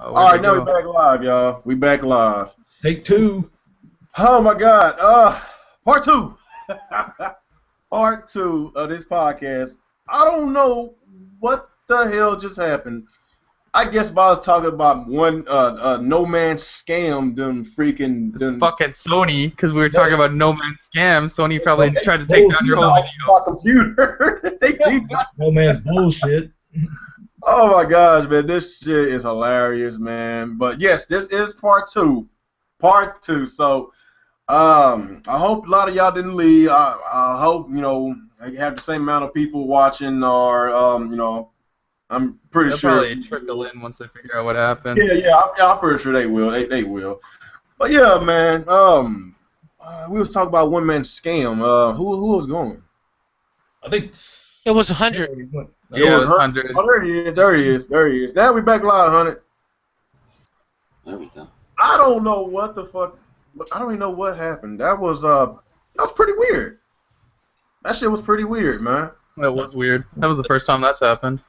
All right, now we back live, y'all. We back live. Take two. Oh my God. Part two. Part two of this podcast. I don't know what the hell just happened. I guess I was talking about one No Man's Scam done freaking fucking Sony, because we were talking about No Man's Scam. Sony probably tried to take down your whole video. My computer. They did. No Man's bullshit. Oh my gosh, man, this shit is hilarious, man. But yes, this is part two. Part two. So I hope a lot of y'all didn't leave. I hope, I have the same amount of people watching, or I'm pretty They'll sure probably trickle in once they figure out what happened. Yeah, I'm pretty sure they will. They will. But yeah, man. We was talking about one man scam. Who was going? I think it was 100. Yeah, it was 100. Oh, there he is. Now we back live, 100. There we go. I don't know what the fuck. I don't even know what happened. That was pretty weird. That shit was pretty weird, man. That was weird. That was the first time that's happened.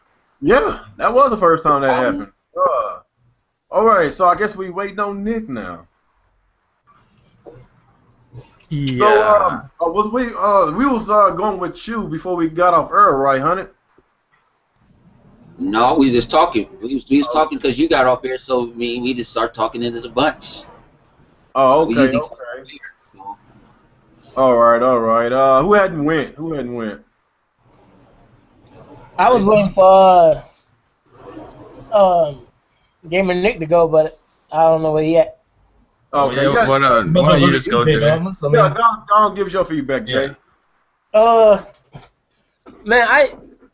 Yeah, that was the first time that happened. All right, so I guess we waiting on Nick now. Yeah. So, we was going with you before we got off air, right, honey? No, we just talking. We was talking because you got off there, so we just start talking into the bunch. Oh, okay. All right. Who hadn't went? I was waiting for Gamer Nick to go, but I don't know where he at. Okay. Why don't you just go through it? Yeah, go on, give us your feedback, Jay. Man,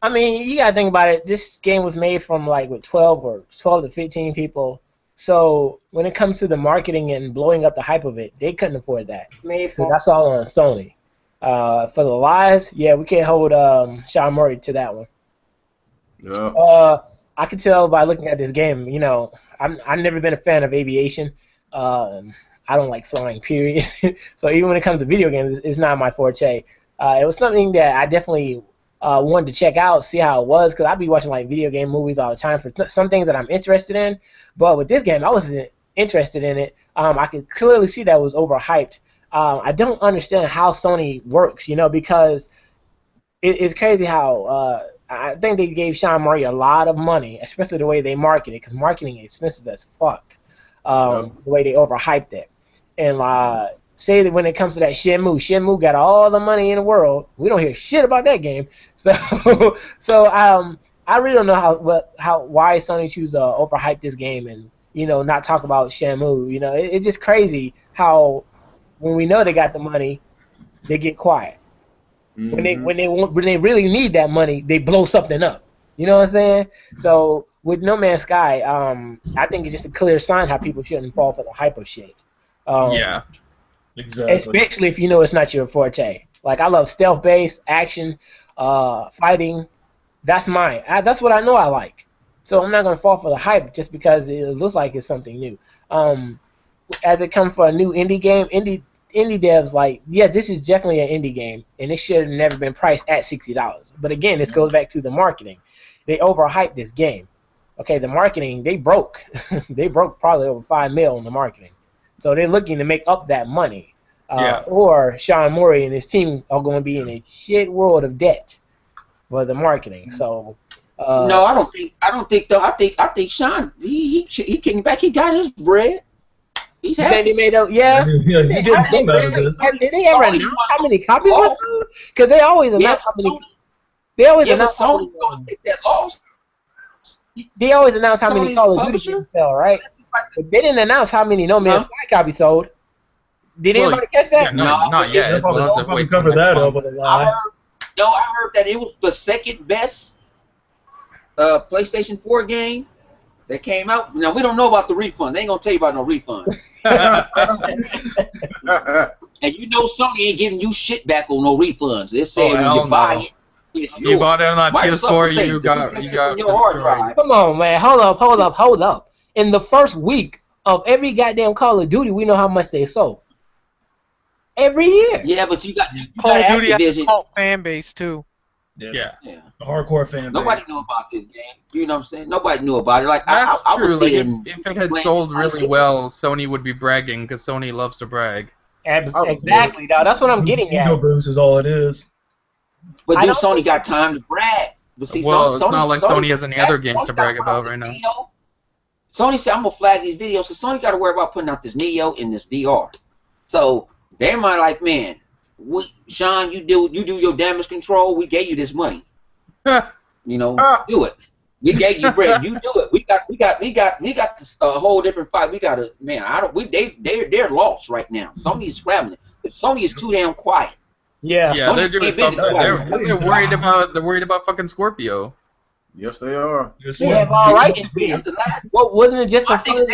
I mean, you gotta think about it. This game was made from like 12 to 15 people. So when it comes to the marketing and blowing up the hype of it, they couldn't afford that. So that's all on Sony. For the lies, yeah, we can't hold Sean Murray to that one. Yeah. I could tell by looking at this game. I've never been a fan of aviation. I don't like flying, period. So even when it comes to video games, it's not my forte. It was something that I definitely wanted to check out, see how it was, because I'd be watching like video game movies all the time for some things that I'm interested in. But with this game, I wasn't interested in it. I could clearly see that it was overhyped. I don't understand how Sony works, because it's crazy how I think they gave Sean Murray a lot of money, especially the way they market it, because marketing is expensive as fuck. The way they overhyped it. And say that when it comes to that Shenmue got all the money in the world. We don't hear shit about that game. So I really don't know why Sony choose to overhype this game and not talk about Shenmue. It's just crazy how when we know they got the money, they get quiet. Mm-hmm. When they really need that money, they blow something up. You know what I'm saying? So with No Man's Sky, I think it's just a clear sign how people shouldn't fall for the hype of shit. Yeah, exactly. Especially if you know it's not your forte. Like I love stealth-based action, fighting. That's mine. That's what I know I like. So I'm not gonna fall for the hype just because it looks like it's something new. As it comes for a new indie game, indie devs like, yeah, this is definitely an indie game, and it should have never been priced at $60. But again, this goes back to the marketing. They overhyped this game. Okay, the marketing, they broke. They broke probably over $5 million in the marketing. So they're looking to make up that money. Or Sean Murray and his team are going to be in a shit world of debt for the marketing. So no, I don't think though. I think Sean he came back. He got his bread. He's happy. They made up, yeah. Yeah, he getting some out of this. Did they ever announce how many copies were sold? Because they always announce how many. They always announce how many. They always announce how many Call of Duty games sell, right? But they didn't announce how many No Man's Sky copies sold. Did anybody catch that? Yeah, not yet. They'll probably cover that up with a lie. I heard that it was the second best PlayStation 4 game that came out. Now, we don't know about the refunds. They ain't going to tell you about no refunds. And Sony ain't giving you shit back on no refunds. They say when you buy it, you bought it on like PS4, you got your hard drive. Come on, man. Hold up. In the first week of every goddamn Call of Duty, we know how much they sold. Every year. Yeah, but you got Call of Duty has Activision. a cult fan base too. Yeah. A hardcore fan. Nobody knew about this game. You know what I'm saying? Nobody knew about it. Like That's I true. was Like seeing. if it had sold really well, Sony would be bragging because Sony loves to brag. Exactly, dog. That's what I'm getting Ego at. boost is all it is. But dude, Sony got time to brag. But see, Well, Sony, it's not like Sony has any other games Sony to brag gotta put out about this right now. Neo. Sony said, I'm going to flag these videos because Sony got to worry about putting out this Neo and this VR. So they might like, man, Sean, you do your damage control. We gave you this money. You know, do it. We gave you bread. You do it. We got this, a whole different fight. We got to, man. They're lost right now. Sony is scrambling. But Sony is too damn quiet. Yeah. Yeah, they're doing something. They're worried about fucking Scorpio. Yes, they are. They have all right in bids. What wasn't it just confirmed?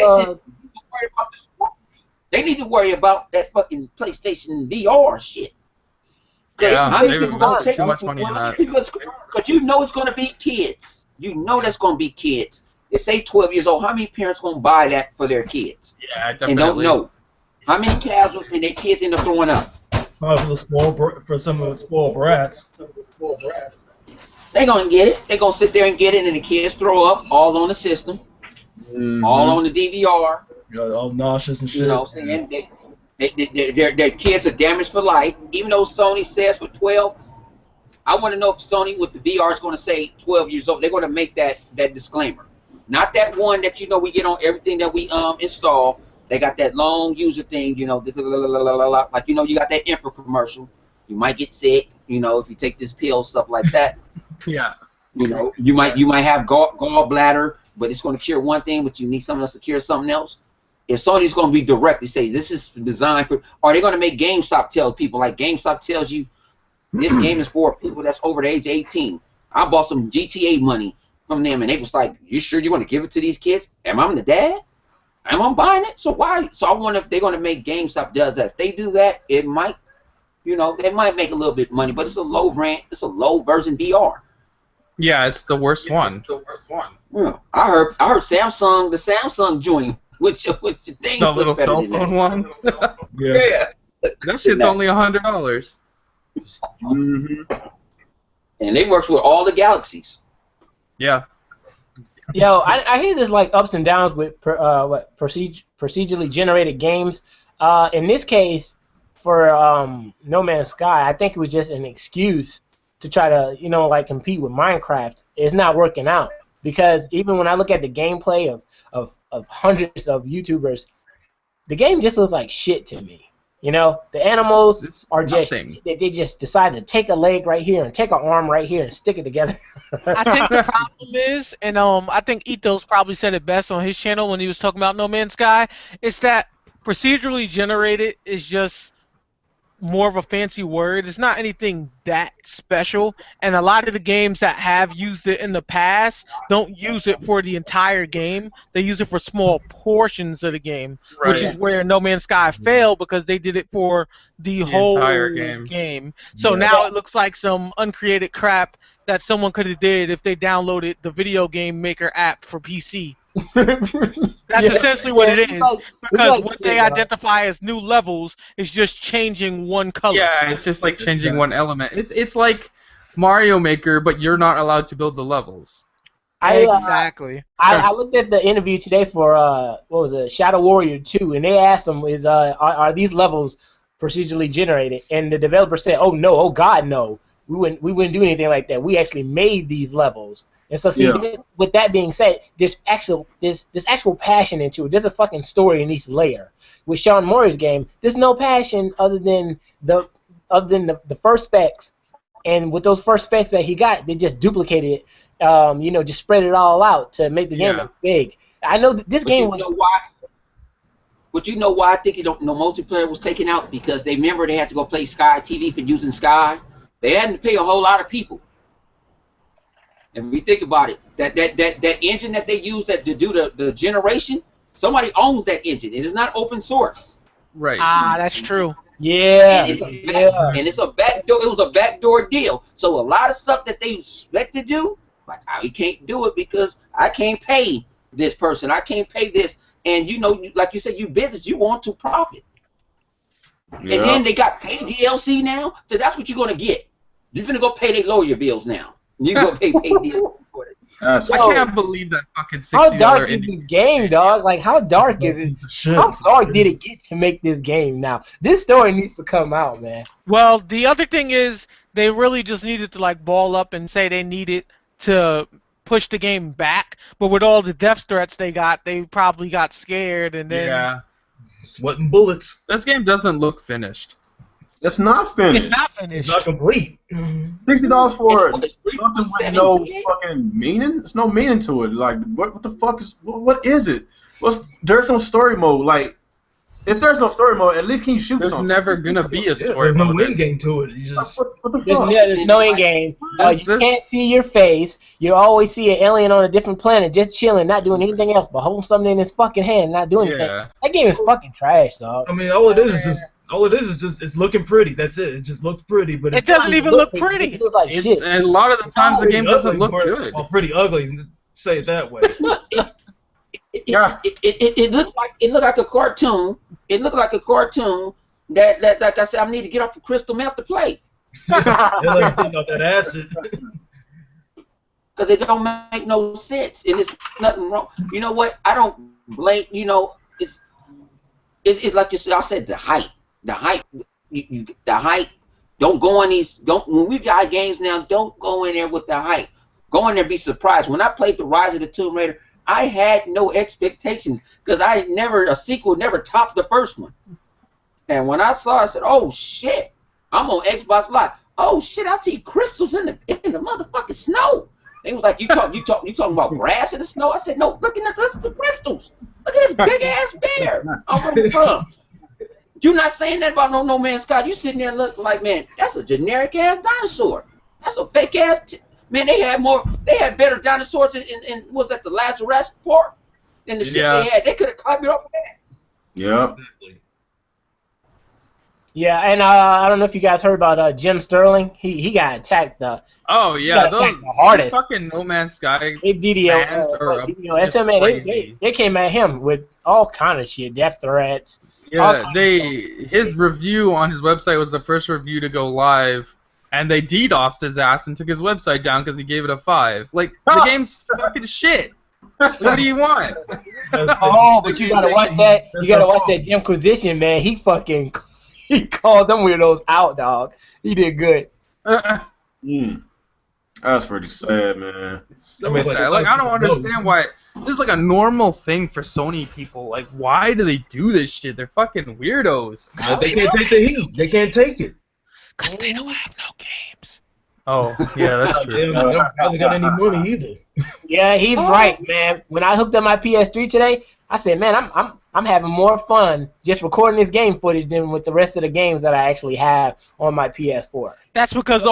They need to worry about that fucking PlayStation VR shit. Yeah, they've invested too much money in that. Because you know it's going to be kids. You know that's going to be kids. They say 12 years old. How many parents going to buy that for their kids? Yeah, definitely. And don't know. How many casuals and their kids end up throwing up? For some of the spoiled brats. They're going to get it. They're going to sit there and get it, and the kids throw up all on the system, all on the DVR. All nauseous and shit. You know what I'm saying? Their kids are damaged for life. Even though Sony says for 12, I want to know if Sony with the VR is going to say 12 years old. They're going to make that disclaimer. Not that one that we get on everything that we install. They got that long user thing, this like you got that Emperor commercial. You might get sick, if you take this pill, stuff like that. Yeah. You might have gallbladder, but it's going to cure one thing, but you need something else to cure something else. If Sony's going to be direct, they say this is designed for, or they're going to make GameStop tell people, like GameStop tells you, this game is for people that's over the age of 18. I bought some GTA money from them, and they was like, you sure you want to give it to these kids? Am I the dad? Am I buying it? So why? So I wonder if they're going to make GameStop does that. If they do that, it might, they might make a little bit of money, but it's a low version VR. Yeah, it's the worst one. Yeah. I heard Samsung, the Samsung joint, which thing. The little cell phone one. Yeah. That shit's only $100. And they works with all the galaxies. Yeah. Yo, I hear this like ups and downs with procedurally generated games. In this case, for No Man's Sky, I think it was just an excuse to try to like compete with Minecraft. It's not working out because even when I look at the gameplay of hundreds of YouTubers, the game just looks like shit to me. The animals are just they just decide to take a leg right here and take an arm right here and stick it together. I think the problem is, and I think Ethos probably said it best on his channel when he was talking about No Man's Sky, is that procedurally generated is just more of a fancy word. It's not anything that special, and a lot of the games that have used it in the past don't use it for the entire game. They use it for small portions of the game, which is where No Man's Sky failed because they did it for the whole entire game. So now it looks like some uncreated crap that someone could have did if they downloaded the video game maker app for PC. That's essentially what it is, because what they identify as new levels is just changing one color. Yeah, it's just like changing one element. It's like Mario Maker, but you're not allowed to build the levels. Exactly. I looked at the interview today for what was it, Shadow Warrior 2, and they asked them, are these levels procedurally generated? And the developer said, oh God, no. We wouldn't do anything like that. We actually made these levels. And so, with that being said, there's actual passion into it. There's a fucking story in each layer. With Sean Moore's game, there's no passion other than the first specs, and with those first specs that he got, they just duplicated it. Just spread it all out to make the game look big. I know this game was. But you know why I think multiplayer was taken out? Because they had to go play Sky TV for using Sky. They had to pay a whole lot of people. And we think about it, that engine that they use to do the generation, somebody owns that engine. It is not open source. Right. That's true. Yeah. And it's a backdoor. It was a backdoor deal. So a lot of stuff that they expect to do, like we can't do it because I can't pay this person. I can't pay this. And like you said, you business, you want to profit. Yeah. And then they got paid DLC now, so that's what you're gonna get. You finna go pay their lawyer bills now. You go pay deals for it. I can't believe that fucking $60 How dark is indie this game, dog? Like, how dark is it? How dark did it get to make this game now? This story needs to come out, man. Well, the other thing is they really just needed to like ball up and say they needed to push the game back, but with all the death threats they probably got scared and then Yeah. Sweating bullets. This game doesn't look finished. It's not finished. it's not finished. It's not complete. $60 for And it's free something from with no 78. fucking meaning. There's no meaning to it. Like, what the fuck is? What is it? There's no story mode. Like, if there's no story mode, at least can you shoot There's something? never gonna be a Yeah, story. there's no mode. end game to it. You just What the There's fuck? there's no in game. You can't see your face. You always see an alien on a different planet, just chilling, not doing anything else, but holding something in his fucking hand, not doing anything. Yeah. That game is fucking trash, dog. I mean, all it is just it's looking pretty. That's it. It just looks pretty, but It it's doesn't even look It pretty. looks like shit. And a lot of the times the pretty game doesn't ugly, look but- good. Well, pretty ugly. Say it that way. Yeah. It looked like a cartoon. It looked like a cartoon that like I said, I need to get off of crystal meth to play. They like still got that acid. Because it don't make no sense, and it's nothing wrong. You know what? I don't blame. You know, it's like you said. I said the height. The height. Don't go in these. Don't when we got games now. Don't go in there with the height. Go in there and be surprised. When I played the Rise of the Tomb Raider, I had no expectations because a sequel never topped the first one. And when I saw it, I said, "Oh shit! I'm on Xbox Live. Oh shit! I see crystals in the motherfucking snow." They was like, you talking about grass in the snow? I said, no, look at the crystals. Look at this big ass bear. I'm from. You not saying that about No Man's Sky. You sitting there looking like, man, that's a generic ass dinosaur. That's a fake ass. Man, they had better dinosaurs in was that the last Jurassic Park than the shit they had. They could have copied off of that. Yep. Yeah, and I don't know if you guys heard about Jim Sterling. He got attacked. Oh He yeah, got those attacked the hardest. fucking No Man's Sky They video, fans are just SMA. crazy. They came at him with all kind of shit, death threats. Yeah, his review on his website was the first review to go live, and they DDoSed his ass and took his website down because he gave it a 5. Like, the game's fucking shit. What do you want? Oh, but you gotta watch that. You gotta watch that Jimquisition, man. He called them weirdos out, dog. He did good. That's pretty sad, man. So sad. Like, I don't understand why. This is like a normal thing for Sony people. Like, why do they do this shit? They're fucking weirdos. They can't take the heat. They can't take it. Because they don't have no games. Oh, yeah, that's true. They don't got any money either. Yeah, he's right, man. When I hooked up my PS3 today, I said, man, I'm having more fun just recording this game footage than with the rest of the games that I actually have on my PS4. That's because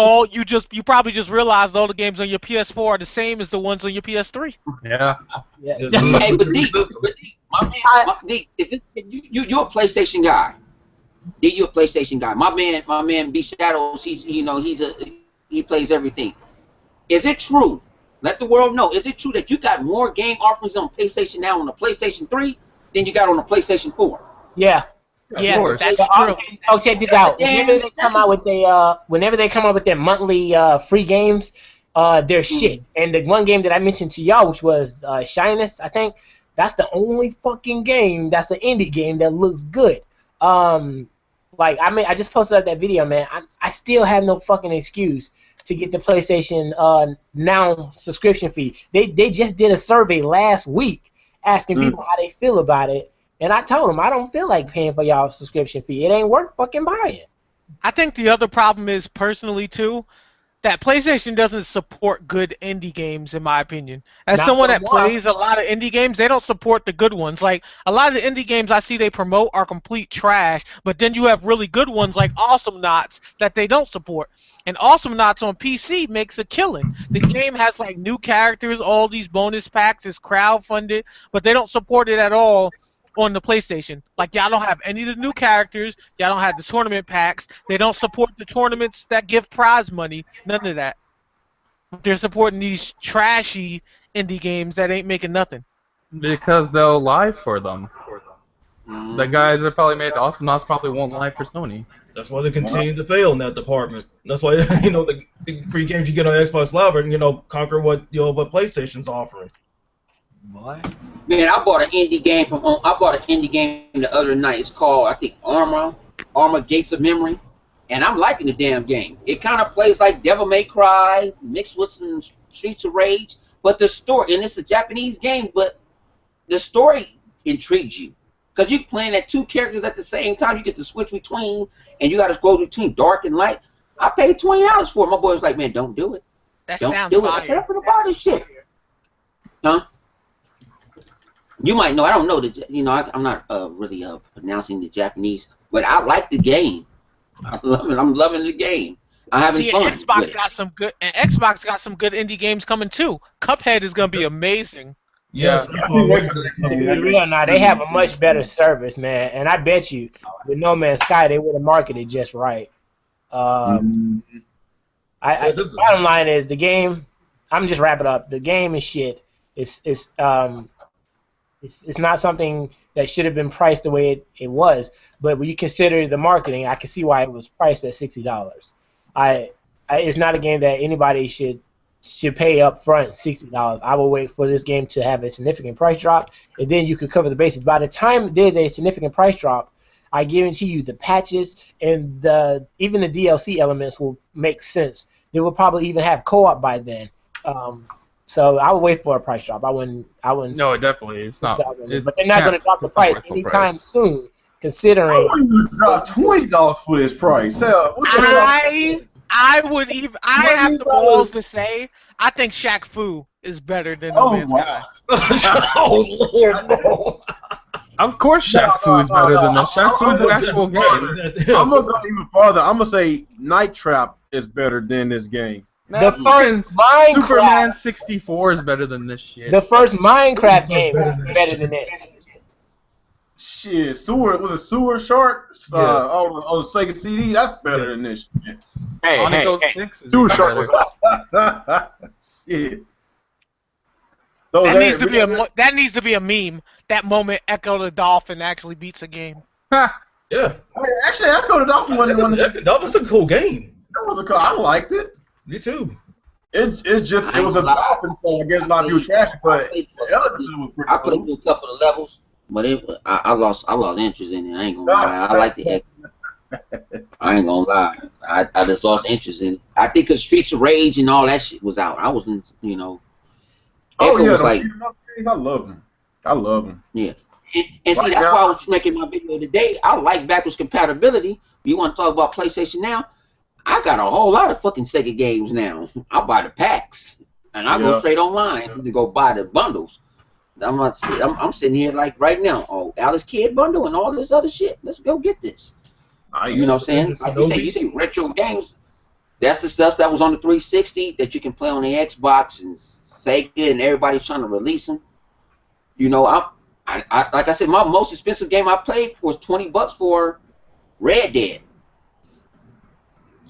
you probably just realized all the games on your PS4 are the same as the ones on your PS3. Yeah. Yeah. Hey, but D, you're a PlayStation guy. D, you're a PlayStation guy. My man B Shadows, he plays everything. Is it true? Let the world know. Is it true that you got more game offerings on PlayStation now on the PlayStation 3 than you got on the PlayStation 4? Yeah. Of course. That's true. Oh, check this out. Whenever they come out with their monthly free games, they're shit. And the one game that I mentioned to y'all, which was Shyness, I think, that's the only fucking game that's an indie game that looks good. I just posted up that video, man. I still have no fucking excuse to get the PlayStation Now subscription fee. They just did a survey last week asking people how they feel about it, and I told them I don't feel like paying for y'all subscription fee. It ain't worth fucking buying. I think the other problem is, personally, too, that PlayStation doesn't support good indie games, in my opinion. As Not someone for that a while. plays a lot of indie games, they don't support the good ones. Like, a lot of the indie games I see they promote are complete trash, but then you have really good ones like Awesome Knots that they don't support. And Awesome Knots on PC makes a killing. The game has, like, new characters, all these bonus packs, it's crowdfunded, but they don't support it at all on the PlayStation. Like, y'all don't have any of the new characters, y'all don't have the tournament packs, they don't support the tournaments that give prize money, none of that. They're supporting these trashy indie games that ain't making nothing. Because they'll lie for them. The guys that probably made Awesome Knots probably won't lie for Sony. That's why they continue to fail in that department. That's why the free games you get on Xbox Live are conquer what what PlayStation's offering. Boy. Man, I bought an indie game the other night. It's called, I think, Armor Gates of Memory, and I'm liking the damn game. It kind of plays like Devil May Cry mixed with some Streets of Rage, but the story, and it's a Japanese game, but the story intrigues you because you're playing at two characters at the same time. You get to switch between, and you got to go between dark and light. I paid $20 for it. My boy was like, "Man, don't do it. That Don't sounds do it." fire. I said, "I'm gonna buy this shit." Huh? You might know. I don't know I'm not really pronouncing the Japanese, but I like the game. I'm loving the game. I'm having See, fun. and Xbox with it. got some good, indie games coming too. Cuphead is gonna be amazing. Yes, that's what I'm waiting for this coming. To be real now, they have a much better service, man. And I bet you, with No Man's Sky, they would have marketed just right. Yeah, The bottom line is the game. I'm just wrap it up. The game is shit. It's not something that should have been priced the way it was. But when you consider the marketing, I can see why it was priced at $60. It's not a game that anybody should pay up front $60. I will wait for this game to have a significant price drop, and then you could cover the bases. By the time there's a significant price drop, I guarantee you the patches and even the DLC elements will make sense. They will probably even have co-op by then. So I would wait for a price drop. I wouldn't. No, definitely, it's not. But they're not going to drop the price anytime soon, considering. I wouldn't drop $20 for this price. Hell, what the hell? I would even. I have the balls to say I think Shaq Fu is better than No Man's Sky. Oh Lord, no! Of course, Shaq Fu is better than this. Shaq Fu is an actual game. I'm gonna go even farther. I'm gonna say Night Trap is better than this game. The first Minecraft. Superman 64 is better than this shit. The first Minecraft game is better than this. Shit, Sewer Shark on the Sega CD? That's better than this shit. Hey, Sewer Shark was Shit. That needs to be a meme. That moment Echo the Dolphin actually beats a game. Yeah. Actually, Echo the Dolphin wasn't one. That was a cool game. I liked it. Me too. It was a dolphin thing. I guess a lot of people trash it, but the other two was pretty I played cool. through a couple of levels, but I lost interest in it. I ain't gonna lie. I like the Echo. I ain't gonna lie. I just lost interest in it. I think because Streets of Rage and all that shit was out. I wasn't, Echo was like. I love them. Yeah. And see, that's why I was making my video today. I like backwards compatibility. You want to talk about PlayStation now? I got a whole lot of fucking Sega games now. I buy the packs, and I go straight online to go buy the bundles. I'm sitting here like right now. Oh, Alice Kid bundle and all this other shit. Let's go get this. Nice. You know what I'm saying? Like you say retro games. That's the stuff that was on the 360 that you can play on the Xbox and Sega, and everybody's trying to release them. I like I said, my most expensive game I played was $20 for Red Dead.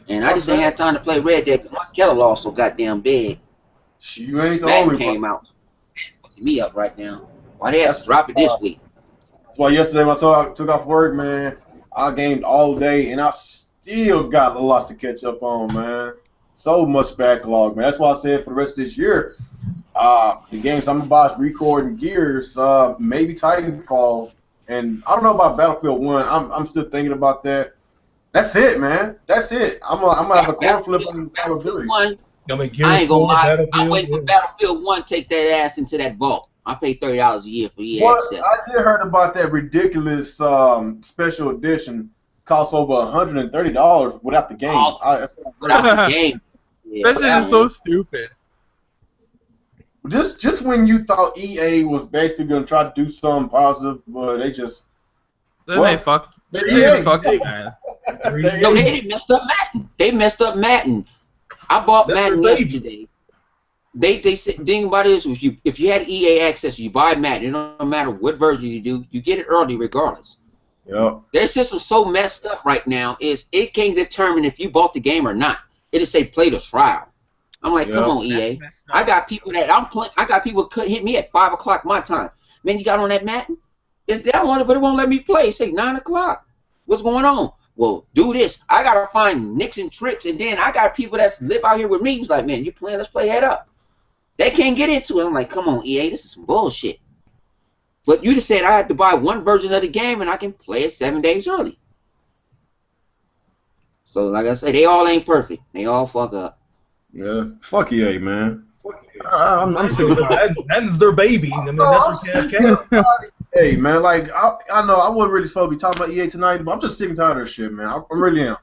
And I just ain't had time to play Red Dead because my catalog's so goddamn big. You ain't the Madden only came one. out. Fucking me up right now. Why they have to drop it this week? That's why yesterday when I took off work, man, I gamed all day and I still got a lot to catch up on, man. So much backlog, man. That's why I said for the rest of this year, the games I'm about to Record and Gears, maybe Titanfall, and I don't know about Battlefield 1. I'm still thinking about that. That's it, man. That's it. I'm gonna have a coin flip on probability. I ain't gonna lie. I'm waiting for Battlefield 1 to take that ass into that vault. I pay $30 a year for EA access. I did heard about that ridiculous special edition. Costs over $130 without the game. Without the game. Yeah, that shit is so stupid. Just when you thought EA was basically gonna try to do something positive, but they just They fucked it, man. No, they messed up Madden. They messed up Madden. I bought Madden yesterday. They said the thing about it is if you had EA access, you buy Madden. It don't matter what version you do, you get it early regardless. Yep. Their system's so messed up right now is it can't determine if you bought the game or not. It'll say play the trial. I'm like, come on, EA. I got people that I'm playing. I got people could hit me at 5 o'clock my time. Man, you got on that Madden? It's downloaded, but it won't let me play. It say 9 o'clock. What's going on? well, do this. I gotta find nicks and tricks, and then I got people that live out here with me. Who's like, man, you playing? Let's play head up. They can't get into it. I'm like, come on, EA, this is some bullshit. But you just said I had to buy one version of the game and I can play it 7 days early. So, like I say, they all ain't perfect. They all fuck up. Yeah, fuck EA, man. I'm sick of Madden's their baby. I mean, that's their cash cow. Hey, man, like, I know I wasn't really supposed to be talking about EA tonight, but I'm just sick and tired of this shit, man. I really am.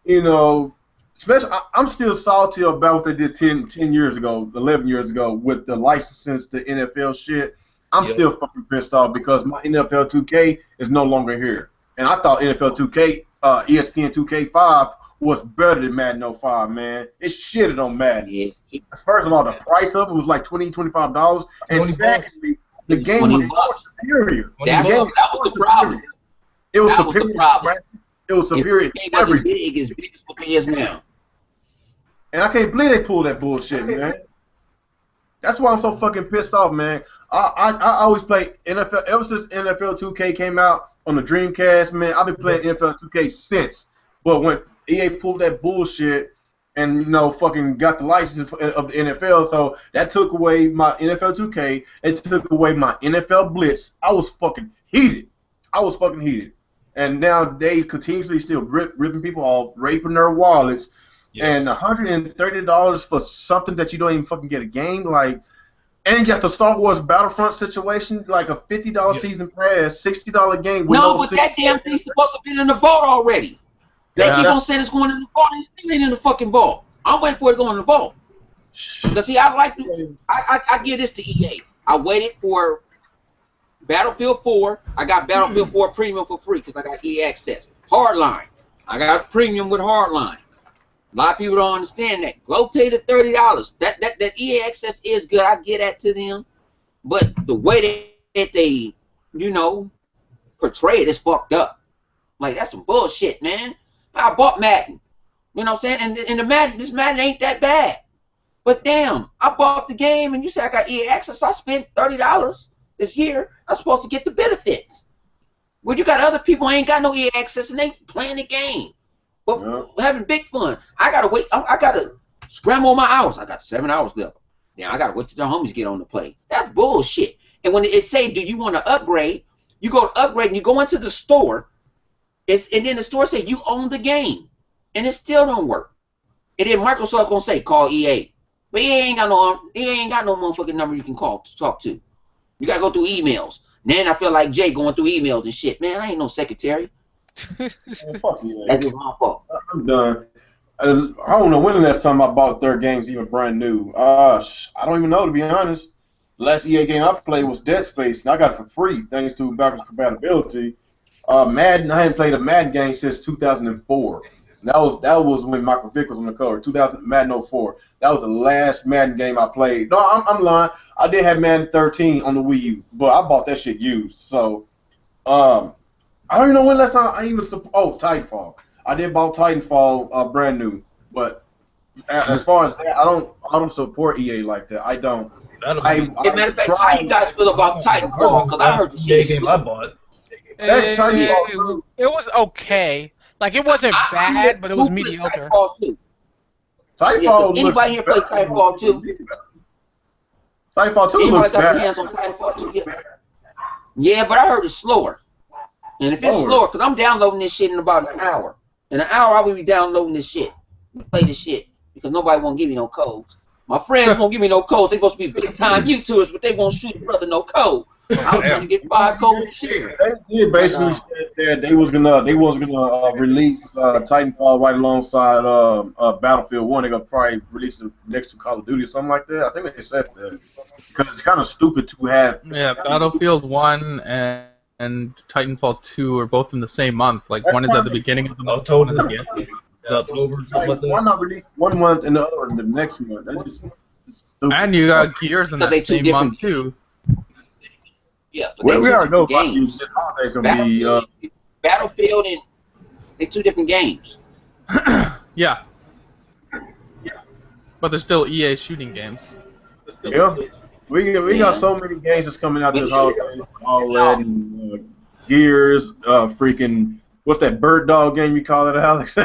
You know, especially, I'm still salty about what they did 10 years ago, 11 years ago with the licenses to NFL shit. I'm still fucking pissed off because my NFL 2K is no longer here. And I thought NFL 2K, ESPN 2K5 was better than Madden 05, man. It shitted on Madden. Yeah. First of all, the price of it was like $25. And secondly, the game was more superior. That was the problem. It was That was superior. the problem. It was superior. It wasn't big as what it is now. And I can't believe they pulled that bullshit, man. That's why I'm so fucking pissed off, man. I always play NFL ever since NFL 2K came out on the Dreamcast, man. I've been playing NFL 2K since. But when EA pulled that bullshit and, you know, fucking got the license of the NFL, so that took away my NFL 2K. It took away my NFL Blitz. I was fucking heated. And now they continuously still ripping people off, raping their wallets. Yes. And $130 for something that you don't even fucking get a game, like, and you got the Star Wars Battlefront situation, like a $50 season pass, $60 game. With no, but that damn thing's supposed to be in the vault already. They keep on saying it's going in the vault, and it's still ain't in the fucking vault. I'm waiting for it to go in the vault. Because see, I give this to EA. I waited for Battlefield 4. I got Battlefield 4 Premium for free because I got EA Access. Hardline. I got Premium with Hardline. A lot of people don't understand that. Go pay the $30. That EA Access is good. I get that to them. But the way that they, you know, portray it is fucked up. Like, that's some bullshit, man. I bought Madden. You know what I'm saying? And the Madden, this Madden ain't that bad. But damn, I bought the game and you say I got EA Access. I spent $30 this year. I'm supposed to get the benefits. Well, you got other people who ain't got no EA Access and they playing the game. But having big fun. I gotta wait. I gotta scramble my hours. I got 7 hours left. Now I gotta wait till the homies get on the play. That's bullshit. And when it say, do you want to upgrade? You go to upgrade and you go into the store. And then the store say you own the game, and it still don't work. And then Microsoft gonna say call EA, but EA ain't got no motherfucking number you can call to talk to. You gotta go through emails. Then I feel like Jay going through emails and shit. Man, I ain't no secretary. Fuck you, that's just my fault. I'm done. I don't know when the last time I bought their games even brand new. I don't even know, to be honest. The last EA game I played was Dead Space, and I got it for free thanks to backwards compatibility. Madden, I hadn't played a Madden game since 2004. And that was when Michael Vick was on the cover. Madden 04. That was the last Madden game I played. No, I'm lying. I did have Madden 13 on the Wii U, but I bought that shit used. So, I don't even know when last time I even Titanfall. I did buy Titanfall brand new, but as far as that, I don't support EA like that. I don't. Matter of fact, how you guys feel about Titanfall? Because I heard the shit game I bought. It was okay. Like, it wasn't bad, but it was mediocre. Titanfall 2. Anybody here play Titanfall 2? Titanfall 2 anybody looks got bad. Their hands on Titanfall 2? Yeah, but I heard it's slower. And if it's slower, because I'm downloading this shit in about an hour. In an hour, I will be downloading this shit. Play this shit. Because nobody won't give me no codes. My friends won't give me no codes. They supposed to be big-time YouTubers, but they won't shoot a brother no code. I'm trying to get 5 codes to share. They did basically said that they was gonna release Titanfall right alongside Battlefield 1. They're gonna probably release it next to Call of Duty or something like that. I think they said that because it's kind of stupid to have. Yeah, Battlefield 1 and Titanfall 2 are both in the same month. Like, one is at the beginning of the month. October, something like that. Why not release one month and the other in the next month? That's just stupid. And you got Gears in that same month too. Yeah, but we already know games. This holiday's gonna be Battlefield and they're 2 different games. Yeah. But they're still EA shooting games. Yeah. We got so many games that's coming out this holiday. All that and Gears, freaking what's that bird dog game you call it, Alex?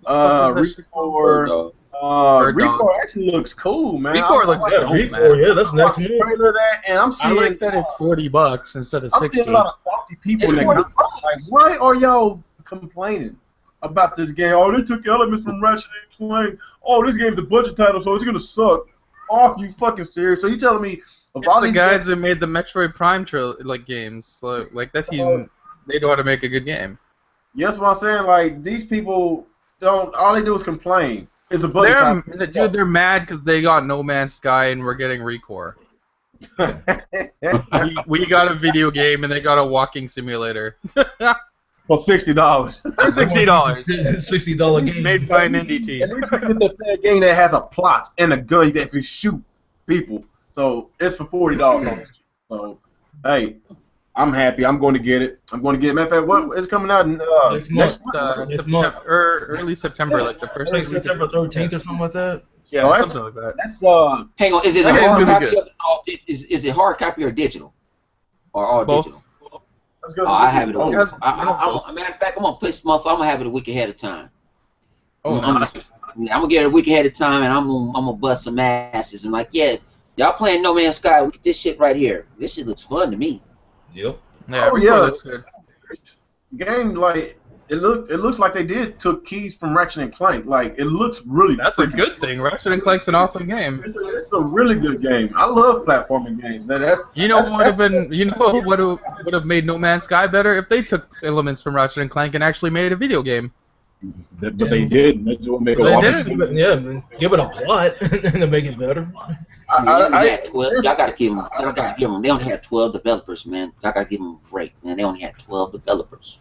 Recore. Recore actually looks cool, man. Recore looks Yeah, dope, Reef man. 4, yeah, that's next month. Trailer that, and I'm I seeing like that it's $40 instead of I'm 60. seeing a lot of salty people in It's that comment. Like, why are y'all complaining about this game? Oh, they took elements from Ratchet and Clank. Oh, this game's a budget title, so it's gonna suck. Are you fucking serious? So you telling me of It's all the these guys games, who made the Metroid Prime games. Like that team, they know how to make a good game. yes, what I'm saying, like these people don't. All they do is complain. It's a budget title. Dude, they're mad because they got No Man's Sky and we're getting Recore. We got a video game and they got a walking simulator. For $60. For $60. $60 game. Made by an indie team. At least we get to play a game that has a plot and a gun you can actually shoot people. So it's for $40. So hey, I'm happy. I'm going to get it. Matter of fact, what is coming out Next next month. month? Next month. Early September, like the I first think week. September 13th or something like that. Yeah, Oh, that's- something like that. That's Hang on, is it a That game's hard gonna copy? be good. Is it hard copy or digital? Or all Both. digital? let's go. Oh, I have it Oh, on. Yes. Matter of fact, I'm gonna put this motherfucker. I'm gonna have it a week ahead of time. Oh, I'm nice. gonna get it a week ahead of time, and I'm gonna bust some asses. I'm like, yeah, y'all playing No Man's Sky? Look at this shit right here. This shit looks fun to me. Yep. Yeah, Oh, Recore yeah. looks good. game like it looks like they took keys from Ratchet and Clank. Like it looks really. That's a freaking- good thing. Ratchet and Clank's an awesome game. It's a really good game. I love platforming games. That's You know that's- what would have that's- been? You know what would have made No Man's Sky better if they took elements from Ratchet and Clank and actually made a video game. But they didn't. They just make a They walking did sim. it, yeah, man. Give it a plot and to make it better. They had 12. Y'all gotta give them. Y'all gotta give them. They only had 12 developers, man. Y'all gotta give them a break, man. They only had 12 developers.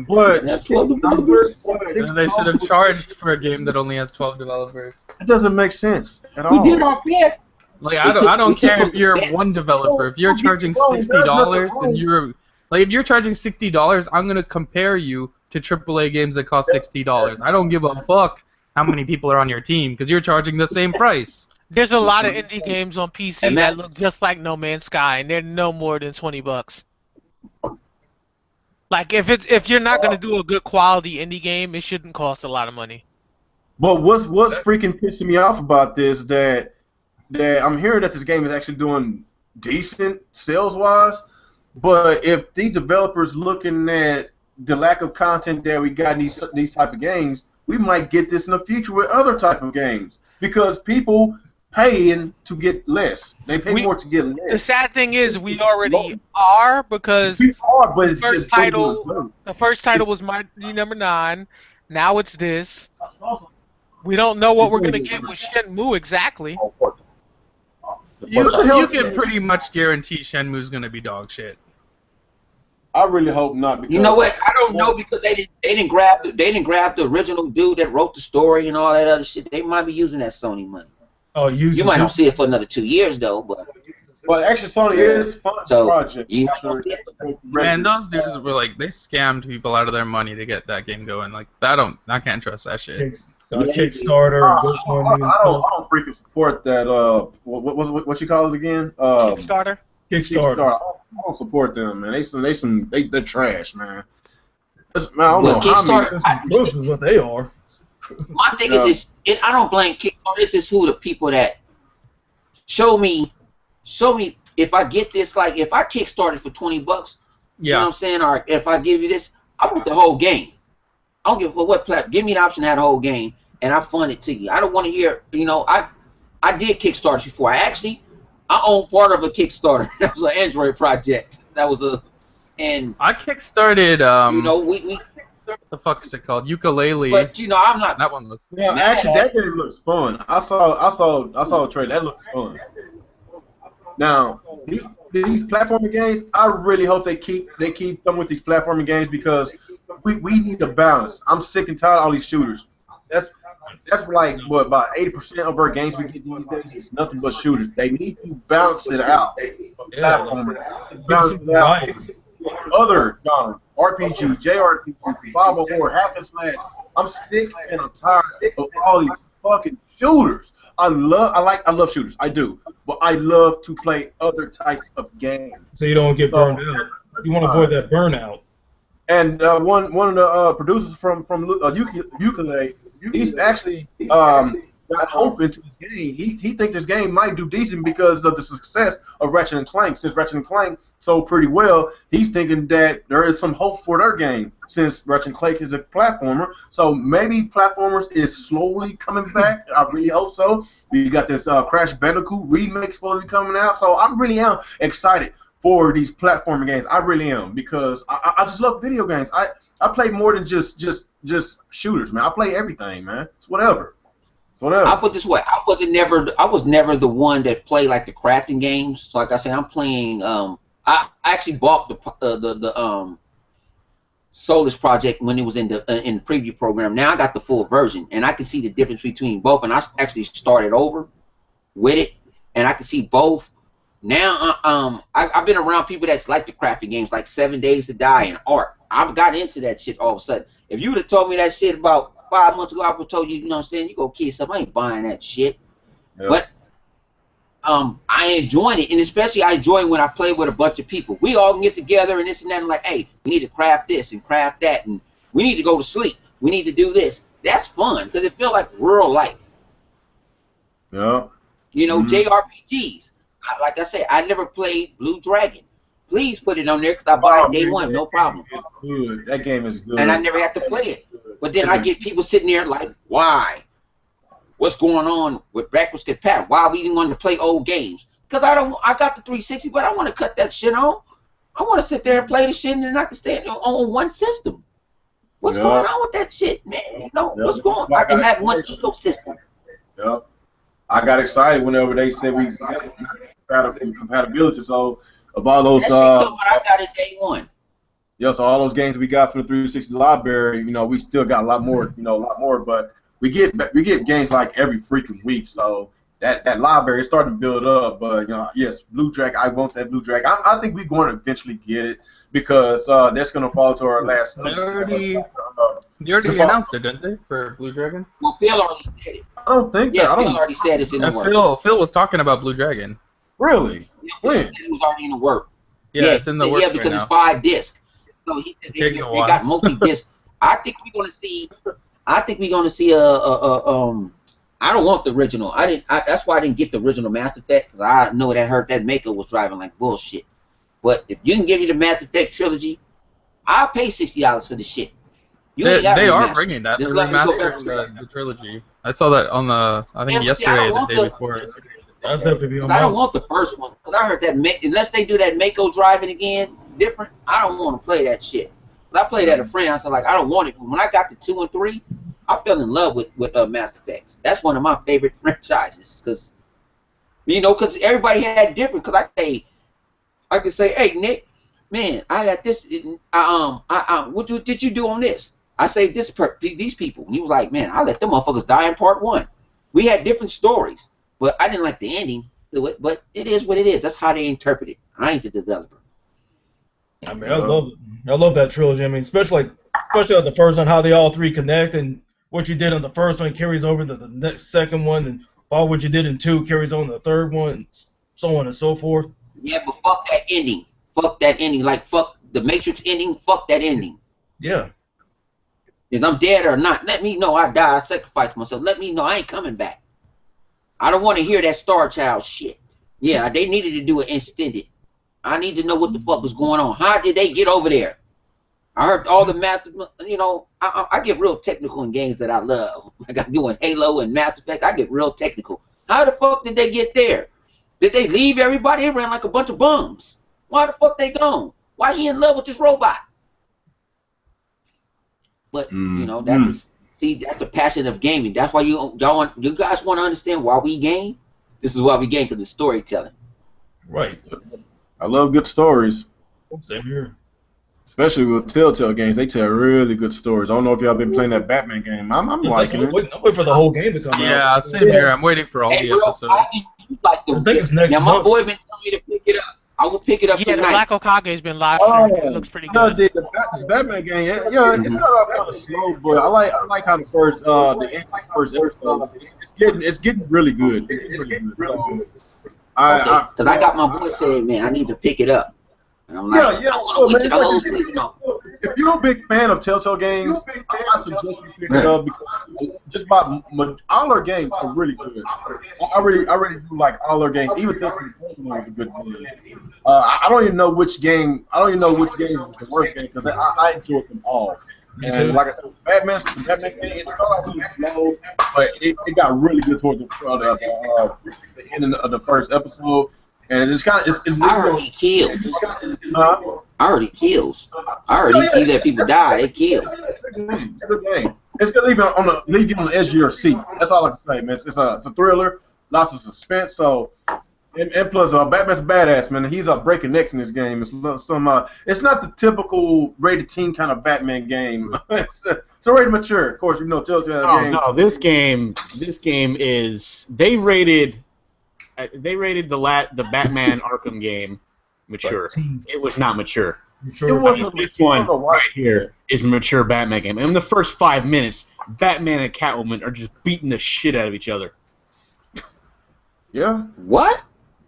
But That's 12 developers. And they should have charged for a game that only has 12 developers. It doesn't make sense at We all. did our best. Like We I don't took care from if you're the best. one developer. If you're charging $60, then you're like if you're charging $60, I'm gonna compare you to AAA games that cost $60. I don't give a fuck how many people are on your team because you're charging the same price. There's a lot of indie games on PC And that that- look just like No Man's Sky, and they're no more than $20. Like if you're not gonna do a good quality indie game, it shouldn't cost a lot of money. But what's freaking pissing me off about this that I'm hearing that this game is actually doing decent sales wise, but if these developers looking at the lack of content that we got in these type of games, we might get this in the future with other type of games because people paying to get less. They pay more to get The less. sad thing is we already are because We are, but it's First it's gonna title- do it. the first title was Mighty Number 9. Now it's this. We don't know what we're gonna get with Shenmue exactly. What the hell You is can this? pretty much guarantee Shenmue's gonna be dog shit. I really hope not. Because You know what? I don't know because they didn't grab the original dude that wrote the story and all that other shit. They might be using that Sony money. Oh, You might not see it for another 2 years though, but But actually, Sony is funding the so project. you might not see it. Man, those dudes were like they scammed people out of their money to get that game going. Like I can't trust that shit. Kickstarter, I GoFundMe, and don't, stuff. I don't freaking support that. What you call it again? Kickstarter. Kickstarter. I don't support them, man. They're trash, man. Man, I don't Well, know how many. Kickstarter- Some crooks is what they are. My thing Yeah. I don't blame Kickstarter. It's just who the people that show me if I get this. Like if I Kickstarted for $20, you know what Yeah, I'm saying? Or if I give you this, I want the whole game. I don't give a fuck what platform. Give me the option to have the whole game, and I fund it to you. I don't want to hear. You know, I did Kickstarter before. I own part of a Kickstarter. That was an Android project. That was and I kickstarted. you know we. What the fuck is it called? Ukulele. But you know I'm not. That one looks. Yeah, actually, that game looks fun. I saw a trailer. That looks fun. Now, these platforming games, I really hope they keep coming with these platforming games because we need a balance. I'm sick and tired of all these shooters. That's like what about 80% of our games we get these days is nothing but shooters. They need to balance it out. Yeah. Platforming. Balance it out. Other genres, RPG, JRPG, survival horror, hack and slash. I'm sick and I'm tired of all these fucking shooters. I love shooters. I do, but I love to play other types of games. So you don't get burned out. You want to avoid that burnout. And one of the producers from Ukulele, he's actually got hope into this game. He thinks this game might do decent because of the success of Ratchet and Clank. Since Ratchet and Clank sold pretty well, he's thinking that there is some hope for their game since Ratchet and Clank is a platformer. So maybe platformers is slowly coming back. I really hope so. We got this Crash Bandicoot remake supposed to be coming out. So I really am excited for these platforming games. I really am because I just love video games. I play more than just shooters, man. I play everything, man. It's whatever. I'll put it this way: I was never the one that played like the crafting games. So like I said, I'm playing. I actually bought the Solus project when it was in the preview program. Now I got the full version, and I can see the difference between both. And I actually started over with it, and I can see both. Now I've been around people that's like the crafting games, like 7 Days to Die and Art. I've got into that shit all of a sudden. If you would have told me that shit about 5 months ago, I would have told you, you know what I'm saying, you go kill yourself. I ain't buying that shit. Yep. But I enjoyed it, and especially I enjoy when I play with a bunch of people. We all can get together and this and that, and like, hey, we need to craft this and craft that, and we need to go to sleep. We need to do this. That's fun because it feels like real life. Yeah. You know, JRPGs. Like I said, I never played Blue Dragon. Please put it on there because I buy it day one, no problem. Good. That game is good. And I never have to play it. But then I get people sitting there like, why? What's going on with backwards compatible? Why are we even wanting to play old games? Because I got the 360, but I want to cut that shit on. I want to sit there and play the shit, and then I can stay on one system. What's going on with that shit, man? You know, what's going on? I can have one ecosystem. Yep. I got excited whenever they said we got compatibility. So of all those, I got it day one. Yeah, so all those games we got from the 360 library, you know, we still got a lot more, but we get games like every freaking week. So that library is starting to build up. But you know, yes, Blue Dragon, I want that Blue Dragon. I think we're going to eventually get it because that's going to fall to our last. They already announced it, didn't they, for Blue Dragon? Well, Phil already said it. I don't think that. Phil already said it's in the works. Phil was talking about Blue Dragon. Really? When? It was already in the work. Yeah, it's in the works. Yeah, because it's 5 discs. So he said they got multi-disc. I think we're gonna see. I don't want the original. That's why I didn't get the original Mass Effect because I know that maker was driving like bullshit. But if you can give me the Mass Effect trilogy, I'll pay $60 for the shit. They are bringing that. They're remastering the trilogy. I saw that on yesterday or the day before. I don't want the first one because I heard that unless they do that Mako driving again different, I don't want to play that shit. I played at a friend. I was like, I don't want it. But when I got to 2 and 3, I fell in love with Mass Effect. That's one of my favorite franchises because, you know, because everybody had different. Because I could say, hey Nick, man, I got this. What did you do on this? I saved these people. And he was like, man, I let them motherfuckers die in part 1. We had different stories. But I didn't like the ending to it, but it is what it is. That's how they interpret it. I ain't the developer. I mean, I love that trilogy. I mean, especially on the first one, how they all three connect, and what you did on the first one carries over to the next second one, and all what you did in 2 carries on to the third one, and so on and so forth. Yeah, but fuck that ending. Fuck that ending. Like, fuck the Matrix ending. Fuck that ending. Yeah. If I'm dead or not, let me know I died. I sacrificed myself. Let me know I ain't coming back. I don't want to hear that Star Child shit. Yeah, they needed to do it extended. I need to know what the fuck was going on. How did they get over there? I heard all the math. You know, I get real technical in games that I love. Like I'm doing Halo and Mass Effect. I get real technical. How the fuck did they get there? Did they leave everybody? They ran like a bunch of bums. Why the fuck they gone? Why he in love with this robot? But you know, that's the passion of gaming. That's why you guys want to understand why we game. This is why we game, because it's storytelling. Right. I love good stories. Same here. Especially with Telltale games, they tell really good stories. I don't know if y'all been playing that Batman game. I'm liking it. I'm waiting for the whole game to come out. Yeah, same here. I'm waiting for all the episodes. I think it's next month. My boy been telling me to pick it up. I will pick it up tonight. Yeah, the Black Okage's been live. It looks pretty good. The Batman game, it started off kind of slow, but I like how the first episode. It's getting really good. It's getting really good. So, because I got my boy saying, man, I need to pick it up. And I'm like, I want to wait till the whole season. if you're a big fan of Telltale games, I suggest you pick it up because just about all their games are really good. I really do like all their games. Even Telltale was a good game. I don't even know which game. I don't even know which game is the worst game because I enjoyed them all. And like I said, the Batman game, it started off really slow, but it got really good towards the end of the first episode. And it's kind of it's I heard he kills. I heard he kills. I heard he let people die. They kill. It's a good game. It's gonna leave you on the edge of your seat. That's all I can say, man. It's a thriller, lots of suspense. So, and plus, Batman's badass, man. He's breaking necks in this game. It's not the typical rated teen kind of Batman game. It's already mature. Of course, you know Telltale game. No, this game is they rated the Batman Arkham game mature. It was not mature. This one right here is a mature Batman game. And in the first 5 minutes, Batman and Catwoman are just beating the shit out of each other. Yeah. What?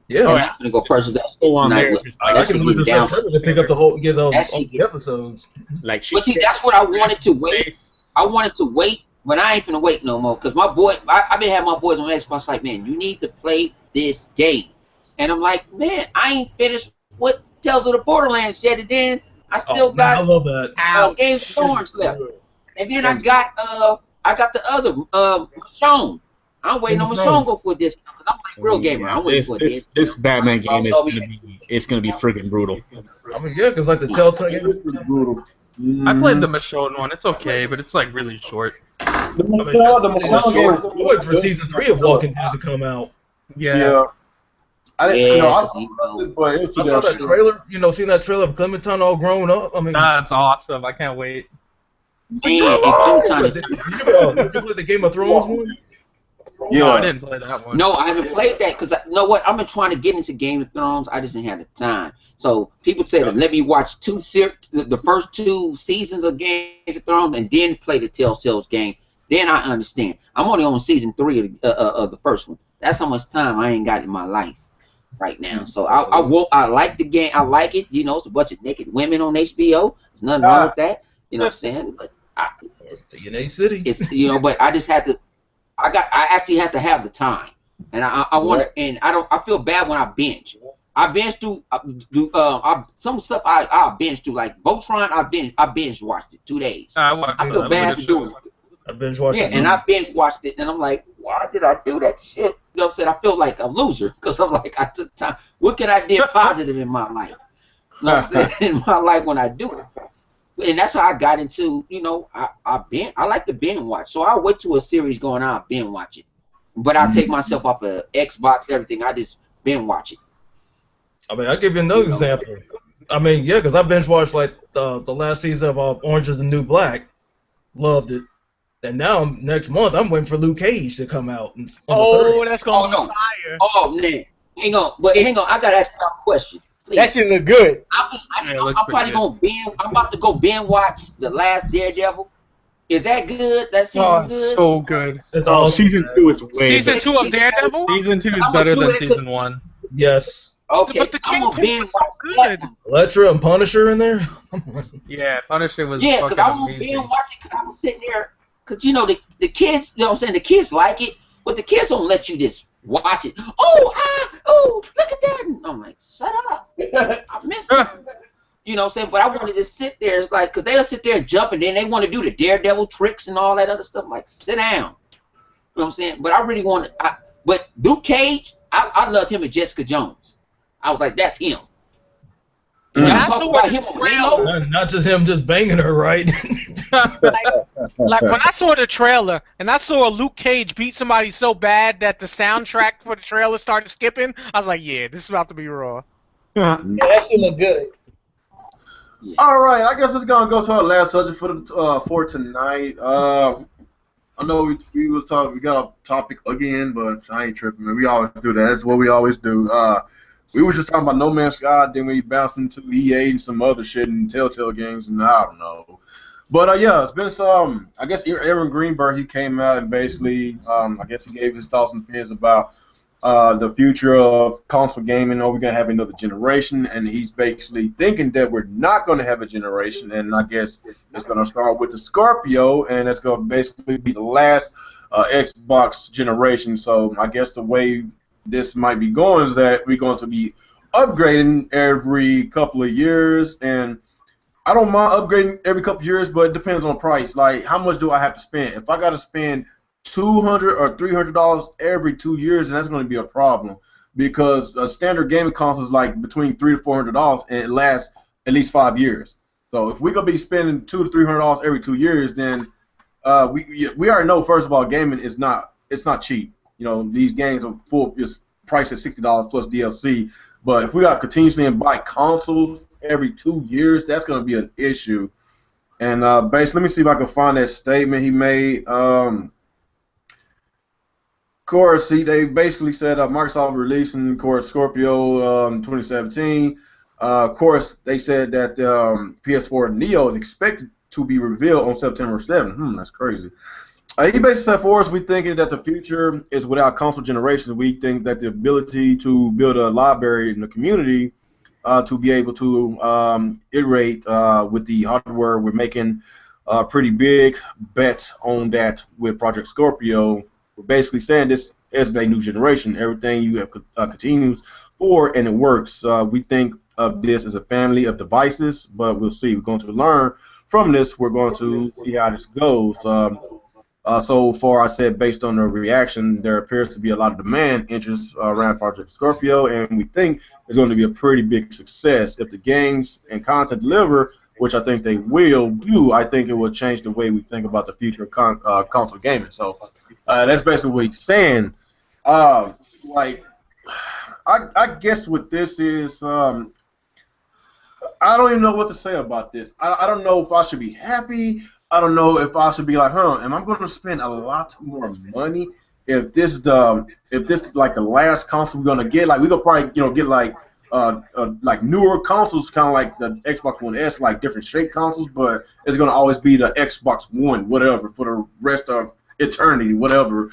Yeah. I'm gonna go purchase that. Go on there. I can wait till September to pick up all the episodes. But see, that's what I wanted to wait. I wanted to wait, but I ain't finna wait no more. Because my boy, I've been having my boys on Xbox like, man, you need to play this game. And I'm like, man, I ain't finished what Tales of the Borderlands yet. And then I still got I love that. Games of Thorns left. And then I got the other Michonne. I'm waiting on Michonne to go for a discount because I'm like real gamer. I'm waiting for this. This Batman game is gonna be friggin' brutal. I mean, yeah, because like the Telltale game is brutal. I played the Michonne one. It's okay, but it's like really short. The Michonne game was waiting for season 3 of Walking Dead to come out. Yeah. I didn't I saw that trailer. Seen that trailer of Clementine all grown up. I mean, that's awesome. I can't wait. Did you play the Game of Thrones one? Yeah. No, I didn't play that one. No, I haven't played that because you know what? I've been trying to get into Game of Thrones. I just didn't have the time. So people said, let me watch the first 2 seasons of Game of Thrones and then play the Telltale game. Then I understand. I'm only on season 3 of the first one. That's how much time I ain't got in my life right now. So I like the game. I like it. It's a bunch of naked women on HBO. There's nothing wrong with that. You know what I'm saying? But TNA City. It's but I just had to. I actually have to have the time, and I want to. And I feel bad when I binge. I binge through some stuff. I binge through like Voltron. I binge watched it 2 days. I feel bad for doing it. I binge watched it. Yeah, and I binge watched it, and I'm like, why did I do that shit? You know what I'm saying? I feel like a loser because I'm like, I took time. What can I do positive in my life? You know what I'm saying? In my life when I do it. And that's how I got into, I like to binge watch. So I'll wait till a series going on, I'll binge watch it. But I'll take myself off of Xbox, everything. I just binge watch it. I mean, I'll give you another example. I mean, yeah, because I binge watched like the last season of Orange is the New Black. Loved it. And now next month I'm waiting for Luke Cage to come out. That's gonna be fire. Oh man, hang on, I gotta ask you a question. Please. That shit look good. I'm probably gonna binge. I'm about to go binge watch the last Daredevil. Is that good? That season good? So good. It's all season 2 is way. Season 2 of Daredevil. Season 2 is better than season 1. Yes. Okay, But the I'm gonna Kingpin binge was so good. Elektra and Punisher in there. Yeah, Punisher was Yeah, fucking because I want to amazing. binge watch it because I was sitting there. Because the kids, you know what I'm saying, the kids like it, but the kids don't let you just watch it. Oh, look at that. And I'm like, shut up. I miss it. You know what I'm saying? But I want to just sit there. It's like, because they'll sit there and jump, and then they want to do the Daredevil tricks and all that other stuff. I'm like, sit down. You know what I'm saying? But I really want to. But Luke Cage, I love him and Jessica Jones. I was like, that's him. Yeah, I talk about him on Halo. Not just him just banging her, right? Like when I saw the trailer and I saw Luke Cage beat somebody so bad that the soundtrack for the trailer started skipping, I was like, yeah, this is about to be raw. Yeah, that shit look good. All right, I guess it's gonna go to our last subject for tonight. I know we was talking. We got a topic again, but I ain't tripping, man. We always do that. That's what we always do. We were just talking about No Man's Sky, then we bounced into EA and some other shit and Telltale games, and I don't know. But yeah, it's been some. I guess Aaron Greenberg, he came out and basically, I guess he gave his thoughts and opinions about the future of console gaming. Are we gonna have another generation? And he's basically thinking that we're not gonna have a generation, and I guess it's gonna start with the Scorpio, and it's gonna basically be the last Xbox generation. So I guess the way this might be going is that we're going to be upgrading every couple of years, and I don't mind upgrading every couple of years, but it depends on price. Like, how much do I have to spend? If I got to spend $200 or $300 every 2 years, then that's going to be a problem because a standard gaming console is like between $300 to $400, and it lasts at least 5 years. So if we're gonna be spending $200 to $300 every 2 years, then we already know, first of all, gaming is not cheap. You know, these games are is priced at $60 plus DLC. But if we got to continuously buy consoles every 2 years, that's going to be an issue. And basically, let me see if I can find that statement he made. Of course, they basically said Microsoft releasing, of course, Scorpio 2017. Of course, they said that PS4 Neo is expected to be revealed on September 7th. That's crazy. He basically said for us, we thinking that the future is without console generations. We think that the ability to build a library in the community to be able to iterate with the hardware, we're making pretty big bets on that with Project Scorpio. We're basically saying this is a new generation. Everything you have continues forward, and it works. We think of this as a family of devices, but we'll see. We're going to learn from this. We're going to see how this goes. So far, I said, based on the reaction, there appears to be a lot of demand, interest around Project Scorpio, and we think it's going to be a pretty big success. If the games and content deliver, which I think they will do, I think it will change the way we think about the future of console gaming. So that's basically what he's saying. Like, I guess what this is, I don't even know what to say about this. I don't know if I should be happy. I don't know if I should be like, am I going to spend a lot more money if this like the last console we're gonna get? Like, we gonna probably get like newer consoles, kind of like the Xbox One S, like different shape consoles, but it's gonna always be the Xbox One, whatever, for the rest of eternity, whatever.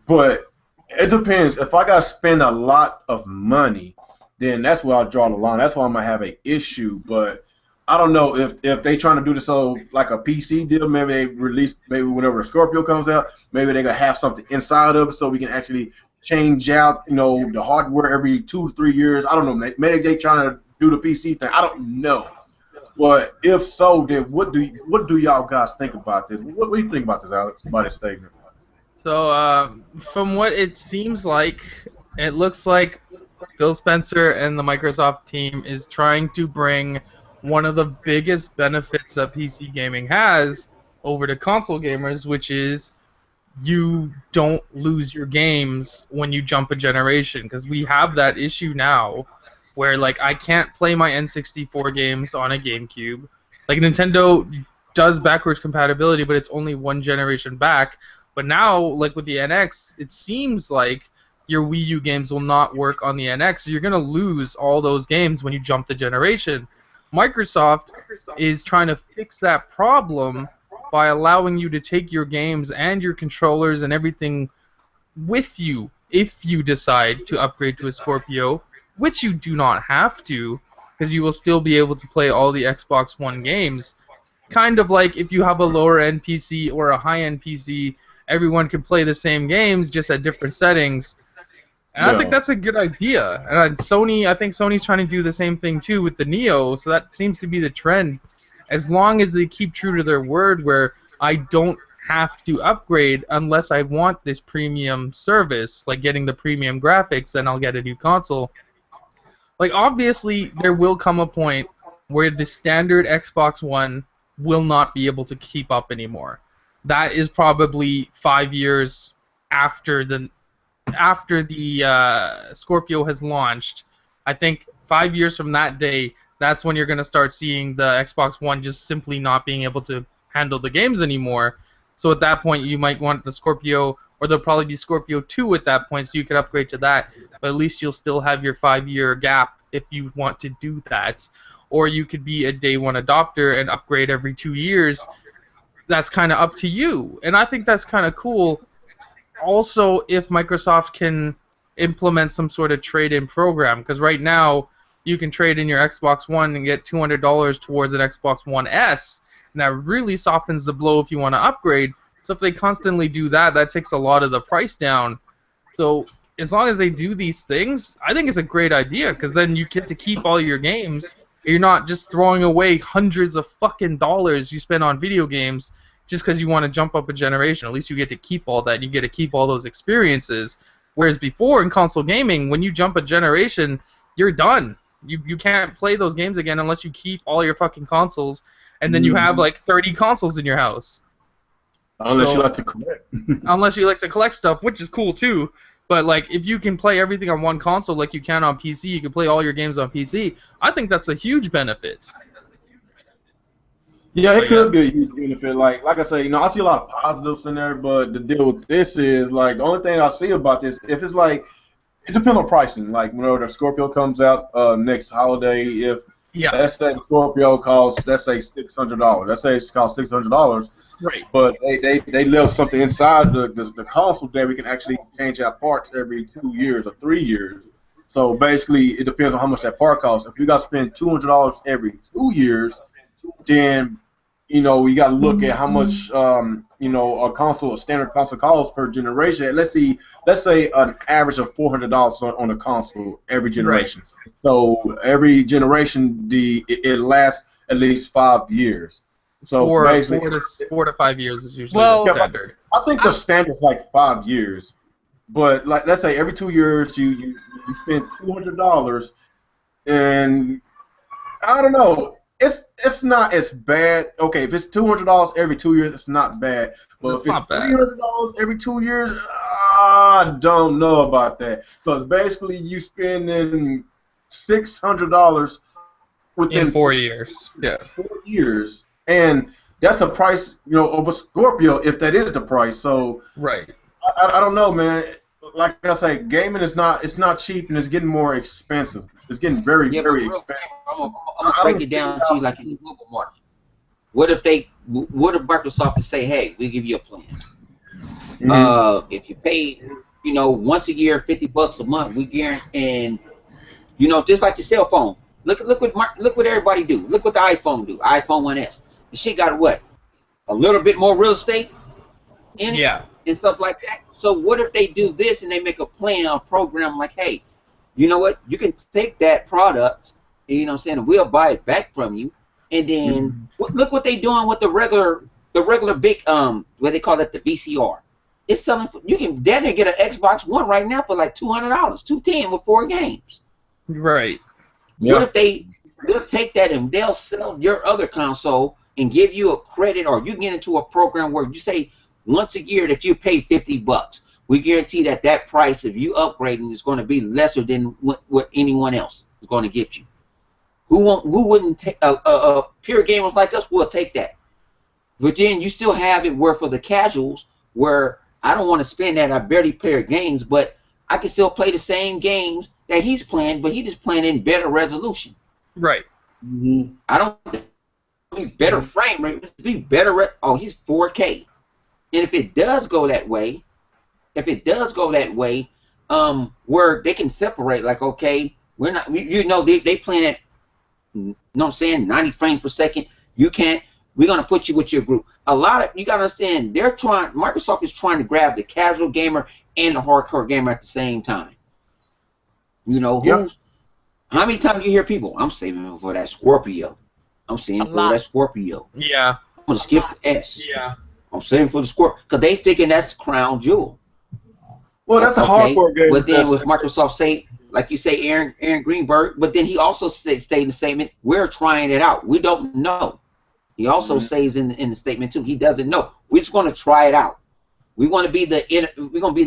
But it depends. If I gotta spend a lot of money, then that's where I'll draw the line. That's why I might have an issue, but I don't know if they trying to do this like a PC deal. Maybe they release, maybe whenever the Scorpio comes out, maybe they gonna have something inside of it so we can actually change out the hardware every 2 to 3 years. I don't know. Maybe they trying to do the PC thing. I don't know. But if so, then what do y'all guys think about this? What do you think about this, Alex? About this statement? So from what it seems like, it looks like Phil Spencer and the Microsoft team is trying to bring one of the biggest benefits that PC gaming has over to console gamers, which is you don't lose your games when you jump a generation, because we have that issue now where like I can't play my N64 games on a GameCube. Like, Nintendo does backwards compatibility, but it's only one generation back. But now, like with the NX, it seems like your Wii U games will not work on the NX, so you're going to lose all those games when you jump the generation. Microsoft is trying to fix that problem by allowing you to take your games and your controllers and everything with you if you decide to upgrade to a Scorpio, which you do not have to, because you will still be able to play all the Xbox One games. Kind of like if you have a lower-end PC or a high-end PC, everyone can play the same games, just at different settings. And I think that's a good idea. And I think Sony's trying to do the same thing too with the Neo, so that seems to be the trend. As long as they keep true to their word where I don't have to upgrade unless I want this premium service, like getting the premium graphics, then I'll get a new console. Like, obviously, there will come a point where the standard Xbox One will not be able to keep up anymore. That is probably 5 years after the Scorpio has launched. I think 5 years from that day, that's when you're going to start seeing the Xbox One just simply not being able to handle the games anymore. So at that point, you might want the Scorpio, or there'll probably be Scorpio 2 at that point, so you could upgrade to that. But at least you'll still have your 5-year gap if you want to do that. Or you could be a day one adopter and upgrade every 2 years. That's kind of up to you. And I think that's kind of cool. Also, if Microsoft can implement some sort of trade-in program, because right now you can trade in your Xbox One and get $200 towards an Xbox One S, and that really softens the blow if you want to upgrade. So if they constantly do that, that takes a lot of the price down. So as long as they do these things, I think it's a great idea, because then you get to keep all your games. You're not just throwing away hundreds of fucking dollars you spend on video games just because you want to jump up a generation. At least you get to keep all that. You get to keep all those experiences. Whereas before in console gaming, when you jump a generation, you're done. You can't play those games again unless you keep all your fucking consoles, and then you have like 30 consoles in your house. Unless you like to collect. Unless you like to collect stuff, which is cool too. But like, if you can play everything on one console like you can on PC, you can play all your games on PC. I think that's a huge benefit. Yeah, it could be a huge benefit. Like I say, I see a lot of positives in there, but the deal with this is like the only thing I see about this, if it's like, it depends on pricing. Like whenever the Scorpio comes out next holiday, if let's say the Scorpio costs, let's say $600. Let's say it costs $600. Right. But they left something inside the console that we can actually change out parts every 2 years or 3 years. So basically, it depends on how much that part costs. If you got to spend $200 every 2 years, then you got to look at how much a standard console costs per generation. Let's say an average of $400 on a console every generation. Right. So every generation, it lasts at least 5 years. So basically, 4 to 5 years is usually the standard. I think the standard is like 5 years, but like let's say every 2 years you spend $200, and I don't know. It's not as bad. Okay, if it's $200 every 2 years, it's not bad. But if it's $300 every 2 years, I don't know about that. Because basically, you spending $600 within 4 years. Yeah, 4 years, and that's a price, of a Scorpio if that is the price. So right. I don't know, man. Like I say, gaming is not cheap, and it's getting more expensive. It's getting very expensive. I'm gonna break it down to you like in the global market. What if Microsoft would say, hey, we give you a plan. If you pay, once a year, $50 a month, we guarantee, and just like the cell phone. Look what everybody do. Look what the iPhone do. iPhone 1S. The shit got what? A little bit more real estate in it. Yeah. And stuff like that. So what if they do this and they make a plan, a program like, hey, you know what? You can take that product, and we'll buy it back from you. And then look what they doing with the regular big what they call it, the VCR. It's selling for, you can get an Xbox One right now for like $200, $210 with 4 games. Right. Yeah. What if they'll take that and they'll sell your other console and give you a credit, or you get into a program where you say once a year that you pay $50. We guarantee that price of you upgrading is going to be lesser than what anyone else is going to get you. Who wouldn't take a pure gamers like us will take that. But then you still have it where for the casuals, where I don't want to spend that, I barely play games, but I can still play the same games that he's playing, but he just playing in better resolution. Right. I don't be better frame rate, be better. He's 4K. And if it does go that way, where they can separate, like, okay, we're not, they playing at, 90 frames per second. You can't. We're gonna put you with your group. You gotta understand, Microsoft is trying to grab the casual gamer and the hardcore gamer at the same time. How many times you hear people, I'm saving for that Scorpio. I'm saving for that Scorpio. Yeah. I'm gonna skip the S. Yeah. I'm saving for the Scorpio because they thinking that's the crown jewel. Well, that's a hardcore game. But then with Microsoft say, like you say, Aaron Greenberg, but then he also stated in the statement, we're trying it out. We don't know. He also says in the statement too, he doesn't know. We're just going to try it out. We're going to be the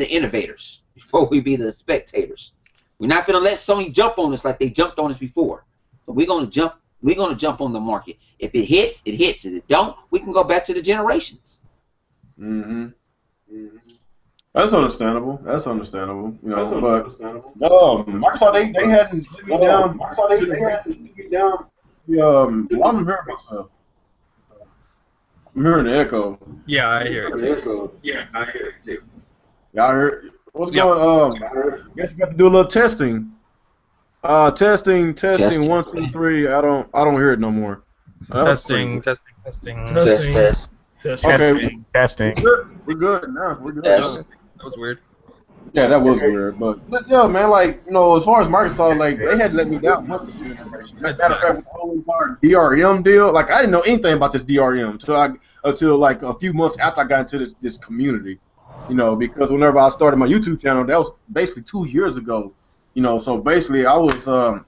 innovators before we be the spectators. We're not going to let Sony jump on us like they jumped on us before. So we're going to jump. We're going to jump on the market. If it hits, it hits. If it don't, we can go back to the generations. That's understandable. Microsoft they hadn't taken down. I'm hearing myself. I'm hearing the echo. Yeah, I hear it too. Yeah, I heard. What's going? Guess we got to do a little testing. Testing. 1, 2, 3. I don't hear it no more. Testing. Test. Okay. Testing. We're good now. We're good. Yes. That was weird. Yeah, that was weird, but yeah, man, like as far as Microsoft, like they had let me down once this generation. Matter of fact, with the whole entire DRM deal, like I didn't know anything about this DRM until like a few months after I got into this community, because whenever I started my YouTube channel, that was basically 2 years ago, so basically I was I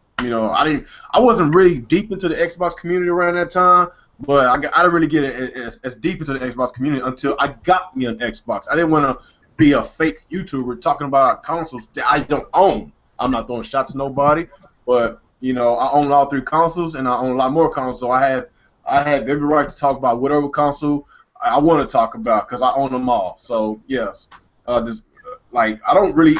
wasn't really deep into the Xbox community around that time, but I didn't really get as deep into the Xbox community until I got me an Xbox. I didn't want to be a fake YouTuber talking about consoles that I don't own. I'm not throwing shots at nobody, but I own all 3 consoles and I own a lot more consoles. So I have every right to talk about whatever console I want to talk about because I own them all. So yes, I don't really.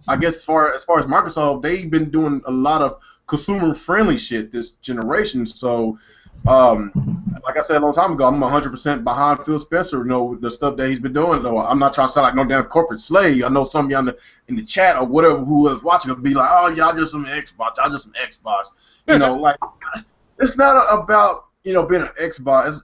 I guess as far as Microsoft, they've been doing a lot of consumer friendly shit this generation. So. Like I said a long time ago, I'm 100% behind Phil Spencer. The stuff that he's been doing. Though I'm not trying to sound like no damn corporate slave. I know some of y'all in the chat or whatever who was watching will be like, "Oh, y'all just some Xbox. Y'all just some Xbox." Like it's not about being an Xbox.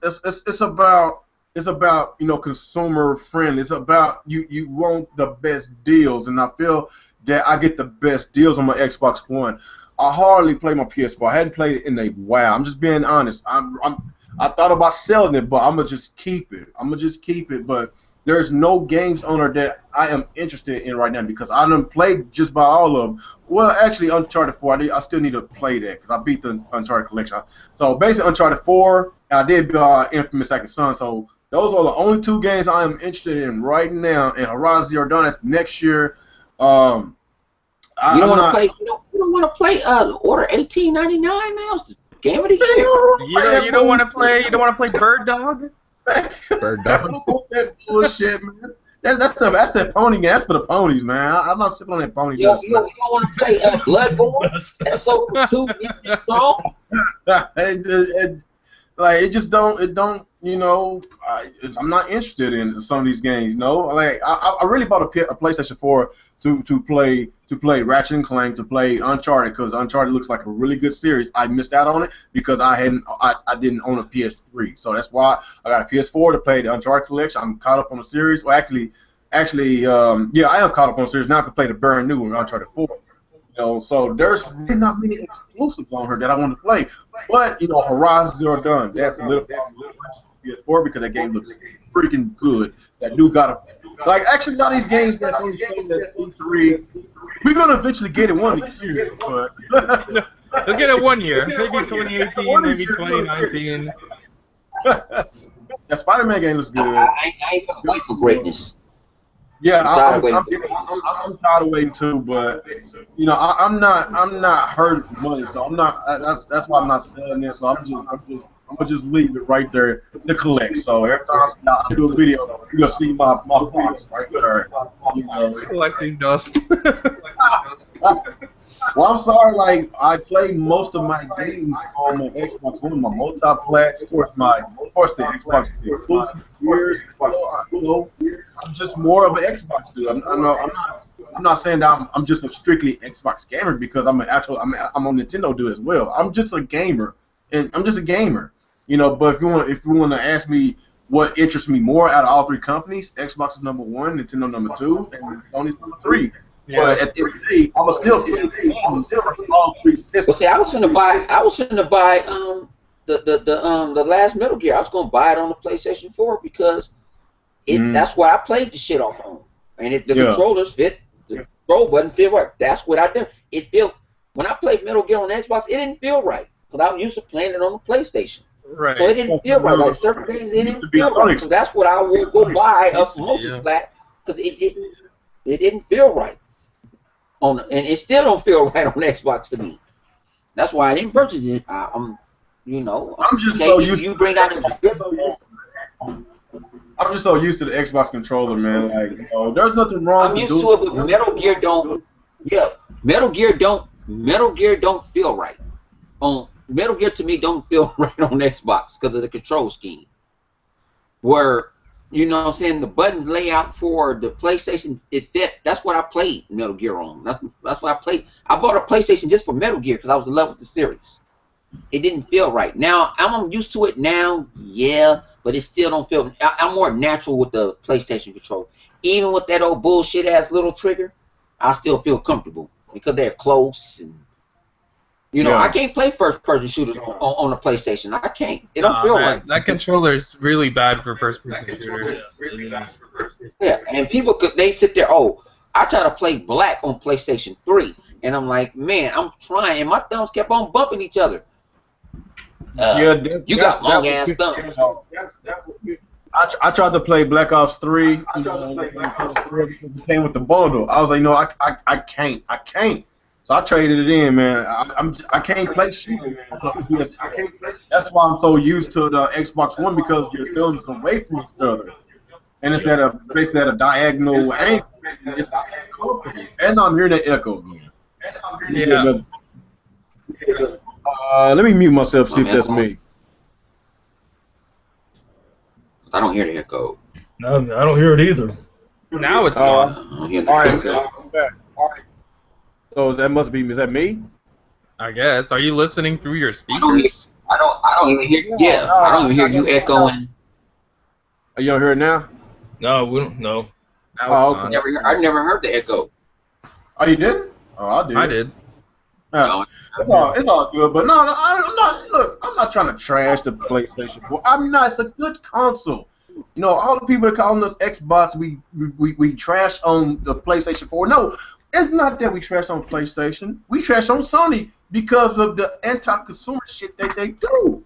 It's about consumer friendly. It's about you want the best deals, and I feel that I get the best deals on my Xbox One. I hardly play my PS4. I hadn't played it in a while. I'm just being honest. I thought about selling it, but I'm gonna just keep it. But there's no games on there that I am interested in right now because I done played just about all of them. Well, actually, Uncharted 4. I still need to play that because I beat the Uncharted collection. So basically, Uncharted 4. And I did Infamous Second Son. So those are the only 2 games I am interested in right now. And Horizon Zero Dawn that's next year. You don't want to play. You don't want to play. Order 1899, man. That's game of the year. You don't want to play. You don't want to play Bird Dog. Bird Dog. I don't want that bullshit, man. That's the pony game. That's for the ponies, man. I'm not sipping on that pony. You don't want to play Bloodborne. That's so too strong. It just don't. It don't. I'm not interested in some of these games. Like I really bought a PlayStation 4 to play Ratchet and Clank, to play Uncharted because Uncharted looks like a really good series. I missed out on it because I didn't own a PS3, so that's why I got a PS4 to play the Uncharted collection. I'm caught up on the series. Well, actually, I am caught up on the series now. I can play the brand new one, Uncharted 4. So there's really not many exclusives on her that I want to play. But Horizon Zero Dawn, that's a little PS4 because that game looks freaking good. That new actually a lot of these games that's on that E3, we're gonna eventually get it one year. But they'll get it 1 year, maybe 2018, maybe 2019. That Spider-Man game looks good. I ain't gonna wait for greatness. Yeah, I'm tired of waiting too, but I'm not hurting for money, so I'm not. That's why I'm not selling it. So I'm gonna just leave it right there to collect. So every time I do a video, you're gonna see my box right there. Collecting dust. Well, I'm sorry. Like I played most of my games on my Xbox One, my multiplex, of course the Xbox exclusive years. I'm just more of an Xbox dude. I'm not saying that I'm just a strictly Xbox gamer because I'm a Nintendo dude as well. I'm just a gamer, and I'm just a gamer. But if you want to ask me what interests me more out of all 3 companies, Xbox is number 1, Nintendo number 2, and Sony's number 3. Yeah. But at the end of the day, I'm still playing all 3 systems. Well, see, I was gonna buy the last Metal Gear. I was gonna buy it on the PlayStation 4 because that's what I played the shit off on. And if the controllers fit, the control button fit right. That's what I did. When I played Metal Gear on Xbox, it didn't feel right because I was used to playing it on the PlayStation. Right. So it didn't feel right. Like certain games, it didn't feel right. So that's what I would go buy a multi-plat because it didn't feel right. And it still don't feel right on Xbox to me. That's why I didn't purchase it. I'm just so used. You bring out I'm just so used to the Xbox controller, man. Like, there's nothing wrong. I'm used to it, but Metal Gear don't. Yeah, Metal Gear don't feel right. Metal Gear to me don't feel right on Xbox because of the control scheme. Where You know what I'm saying? The button layout for the PlayStation, it fit. That's what I played Metal Gear on. That's what I played. I bought a PlayStation just for Metal Gear because I was in love with the series. It didn't feel right. Now, I'm used to it now, yeah, but it still don't feel. I'm more natural with the PlayStation control. Even with that old bullshit ass little trigger, I still feel comfortable because they're close and. You know, I can't play first-person shooters on the PlayStation. I can't. It don't feel right. That controller's really bad for first-person shooters. Yeah, and people they sit there. Oh, I try to play Black on PlayStation 3, and I'm like, man, I'm trying, and my thumbs kept on bumping each other. You got long ass thumbs. I tried to play Black Ops 3. It came with the bundle. I was like, no, I can't. So I traded it in, man. I can't play shooting. That's why I'm so used to the Xbox One because your thumbs away from each other, and it's basically at a diagonal angle. It's not comfortable. And I'm hearing that echo again. Yeah. Let me mute myself. See if that's me. I don't hear the echo. No, I don't hear it either. Now it's gone. All right, I'm back. All right. So is that me? I guess. Are you listening through your speakers? I don't even hear. Yeah, I don't even hear you echoing. You don't hear it now? No, we don't. No. Okay. I never heard the echo. Oh, you didn't? Oh, I did. I did. Yeah. It's all good, but no, I'm not. Look, I'm not trying to trash the PlayStation 4. I'm not. It's a good console. You know, all the people that calling us Xbox, we trash on the PlayStation 4. No, it's not that we trash on PlayStation. We trash on Sony because of the anti-consumer shit that they do.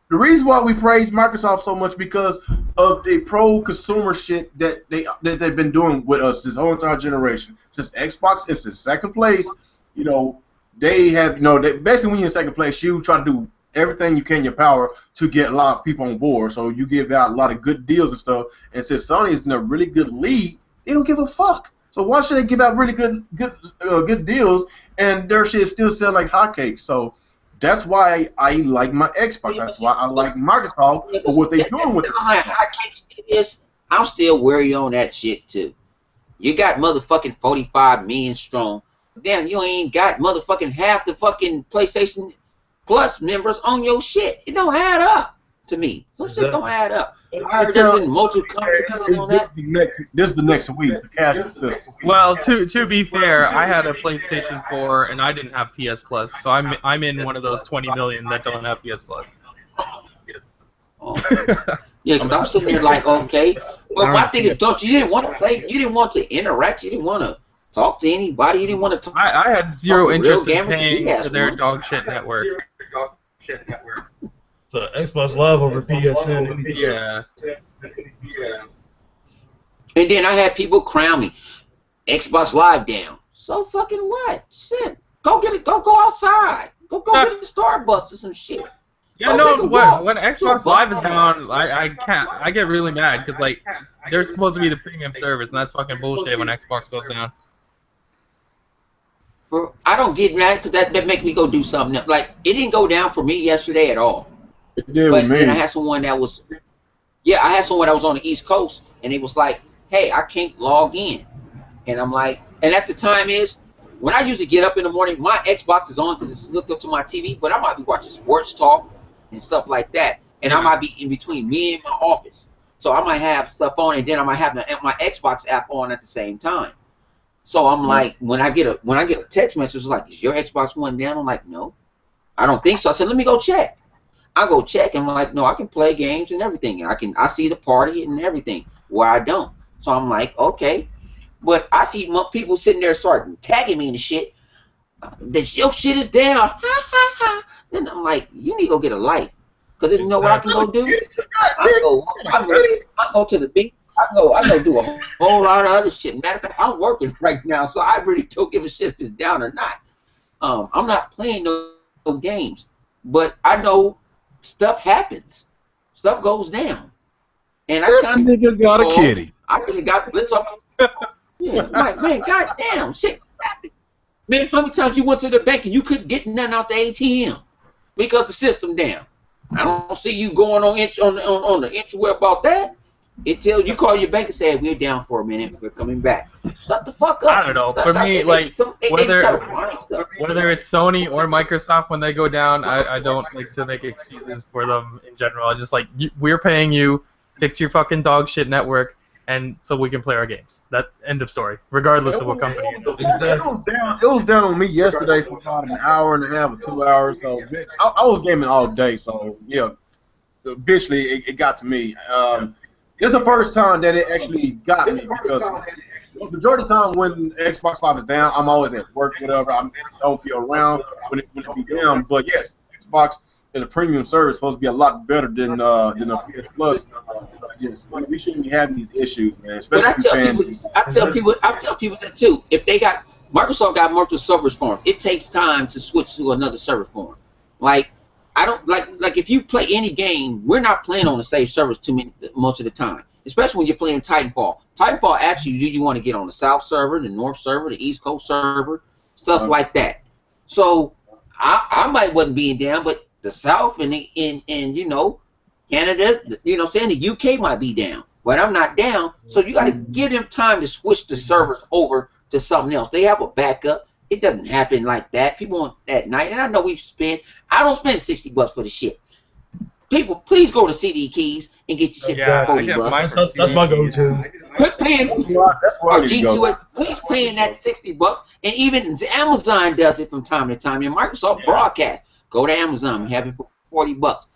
The reason why we praise Microsoft so much because of the pro-consumer shit that they've been doing with us this whole entire generation. Since Xbox is in second place, you know, they have, you know, basically when you're in second place, you try to do everything you can in your power to get a lot of people on board. So you give out a lot of good deals and stuff. And since Sony is in a really good lead, they don't give a fuck. So why should they give out really good deals and their shit still sell like hotcakes? So that's why I like my Xbox. That's why I like Microsoft for what they're doing with it. I'm still worried on that shit too. You got motherfucking 45 million strong. Damn, you ain't got motherfucking half the fucking PlayStation Plus members on your shit. It don't add up to me. Some shit don't add up. I heard this in multiple countries on that. This is the next week. The casual system. Well, to be fair, I had a PlayStation 4 and I didn't have PS Plus, so I'm in one of those 20 million that don't have PS Plus. Yeah, because I'm sitting there like, okay, but my thing is, you didn't want to play, you didn't want to interact, you didn't want to talk to anybody, you didn't want to talk. I had zero interest in paying for their dog shit network. So Xbox Live over PSN. Yeah. And then I had people crown me, Xbox Live down. So fucking what? Shit, go get it. Go outside. Go get a Starbucks or some shit. Yeah, no. When Xbox Live is down, I can't. I get really mad because like they're supposed to be the premium service, and that's fucking bullshit when Xbox goes down. I don't get mad because that make me go do something else. Like it didn't go down for me yesterday at all. It did but with me. Then I had someone that was, I had someone that was on the East Coast, and it was like, hey, I can't log in, and I'm like, and at the time is when I usually get up in the morning, my Xbox is on because it's hooked up to my TV, but I might be watching sports talk and stuff like that, and I might be in between me and my office, so I might have stuff on, and then I might have my Xbox app on at the same time. So I'm like, when I get a text message, it's like, is your Xbox One down? I'm like, no, I don't think so. I said, let me go check. I go check, and I'm like, no, I can play games and everything. I see the party and everything where I don't. So I'm like, okay, but I see people sitting there starting tagging me and shit. That your shit is down. Ha ha ha. Then I'm like, you need to go get a life, because you know what I can go do? I go to the beach. I go do a whole lot of other shit. Matter of fact, I'm working right now, so I really don't give a shit if it's down or not. I'm not playing no games, but I know stuff happens. Stuff goes down. And this nigga got a kitty. I really got blitz off. Yeah, like, man, goddamn, shit happened. Man, how many times you went to the bank and you couldn't get nothing out the ATM because the system down? I don't see you going on the interweb about that. Until you call your bank and say, we're down for a minute, we're coming back. Shut the fuck up. I don't know. For me, like, whether it's Sony or Microsoft, when they go down, I don't like to make excuses for them in general. I just like, we're paying you, fix your fucking dog shit network, and so we can play our games. That end of story, regardless of what company it is. It was down on me yesterday for about an hour and a half or 2 hours. So I was gaming all day. So yeah, eventually it got to me. It's the first time that it actually got me because the majority of the time when Xbox Live is down, I'm always at work, whatever. I don't be around when it be down. But yes, Xbox is a premium service, supposed to be a lot better than a PS Plus. Yes, we shouldn't be having these issues, man. Especially I tell people that too. If they got Microsoft got multiple servers for them, it takes time to switch to another server for them. Like I don't like if you play any game, we're not playing on the same servers most of the time. Especially when you're playing Titanfall. Titanfall actually you want to get on the South server, the North server, the East Coast server, stuff like that. So I might wasn't being down, but the South and you know Canada, you know, saying the UK might be down, but I'm not down. So you got to give them time to switch the servers over to something else. They have a backup. It doesn't happen like that. People at night, and I know I don't spend $60 for the shit. People, please go to CD Keys and get your shit for $40. That's my go-to. Quit paying. That's why G2, please paying that $60, and even Amazon does it from time to time. And Microsoft Broadcast, go to Amazon and have it for $40.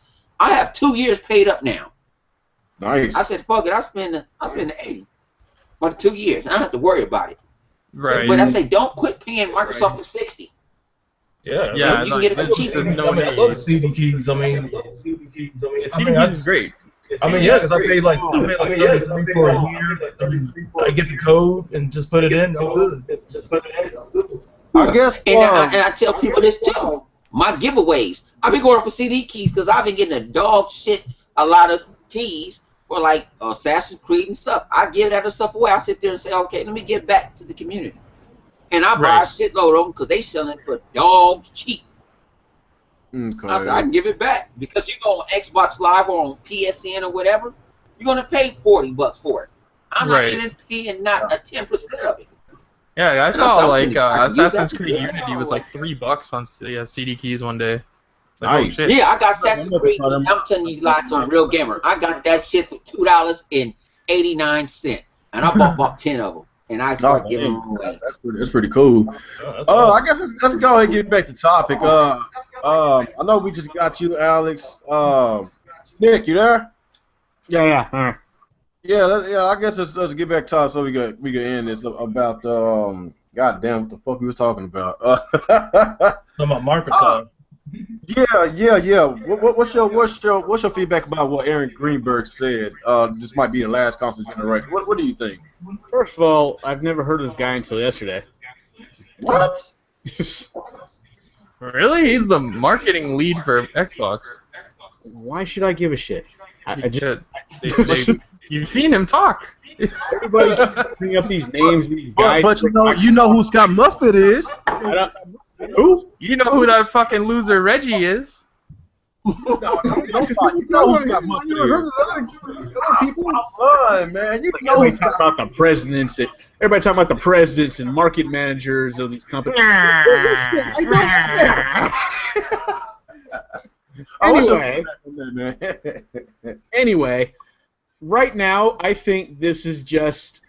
I have 2 years paid up now. Nice. I said, fuck it, I spend the 80 for the 2 years. I don't have to worry about it. Right. But I say, don't quit paying Microsoft the $60. Yeah, you can get it for cheap. I love CD Keys. CD Keys is great. Yeah, because I paid like $33 for a year. I get the code and just put it in. I'm good. I guess. And I tell people this too. My giveaways. I've been going up for CD Keys because I've been getting a lot of keys for like Assassin's Creed and stuff. I give that stuff away. I sit there and say, okay, let me get back to the community. And I buy a shitload of them because they selling for dog cheap. Okay. I said, I can give it back. Because you go on Xbox Live or on PSN or whatever, you're going to pay $40 for it. I'm not even paying not a 10% of it. Yeah, I saw like Assassin's Creed Unity was like $3 on CD Keys one day. Like, nice. Yeah, I got Assassin's Creed. I'm telling you lots on Real Gamer. I got that shit for $2.89, and I bought about 10 of them. And I started giving them away. That's pretty cool. I guess let's go ahead and get back to topic. I know we just got you, Alex. Nick, you there? Yeah. All right. Yeah. I guess let's get back to topic so we can end this about goddamn what the fuck we was talking about. Talking about Microsoft. Yeah. What's your feedback about what Aaron Greenberg said? This might be the last console generation. What do you think? First of all, I've never heard of this guy until yesterday. What? Really? He's the marketing lead for Xbox. Why should I give a shit? You've seen him talk. Everybody bring up these names, these guys. But you know who Scott Muffet is. Who? You know who that fucking loser Reggie is. You know who Scott Muffet is. Man. You know everybody talking about the presidents. Everybody talking about the presidents and market managers of these companies. Anyway, right now I think this is just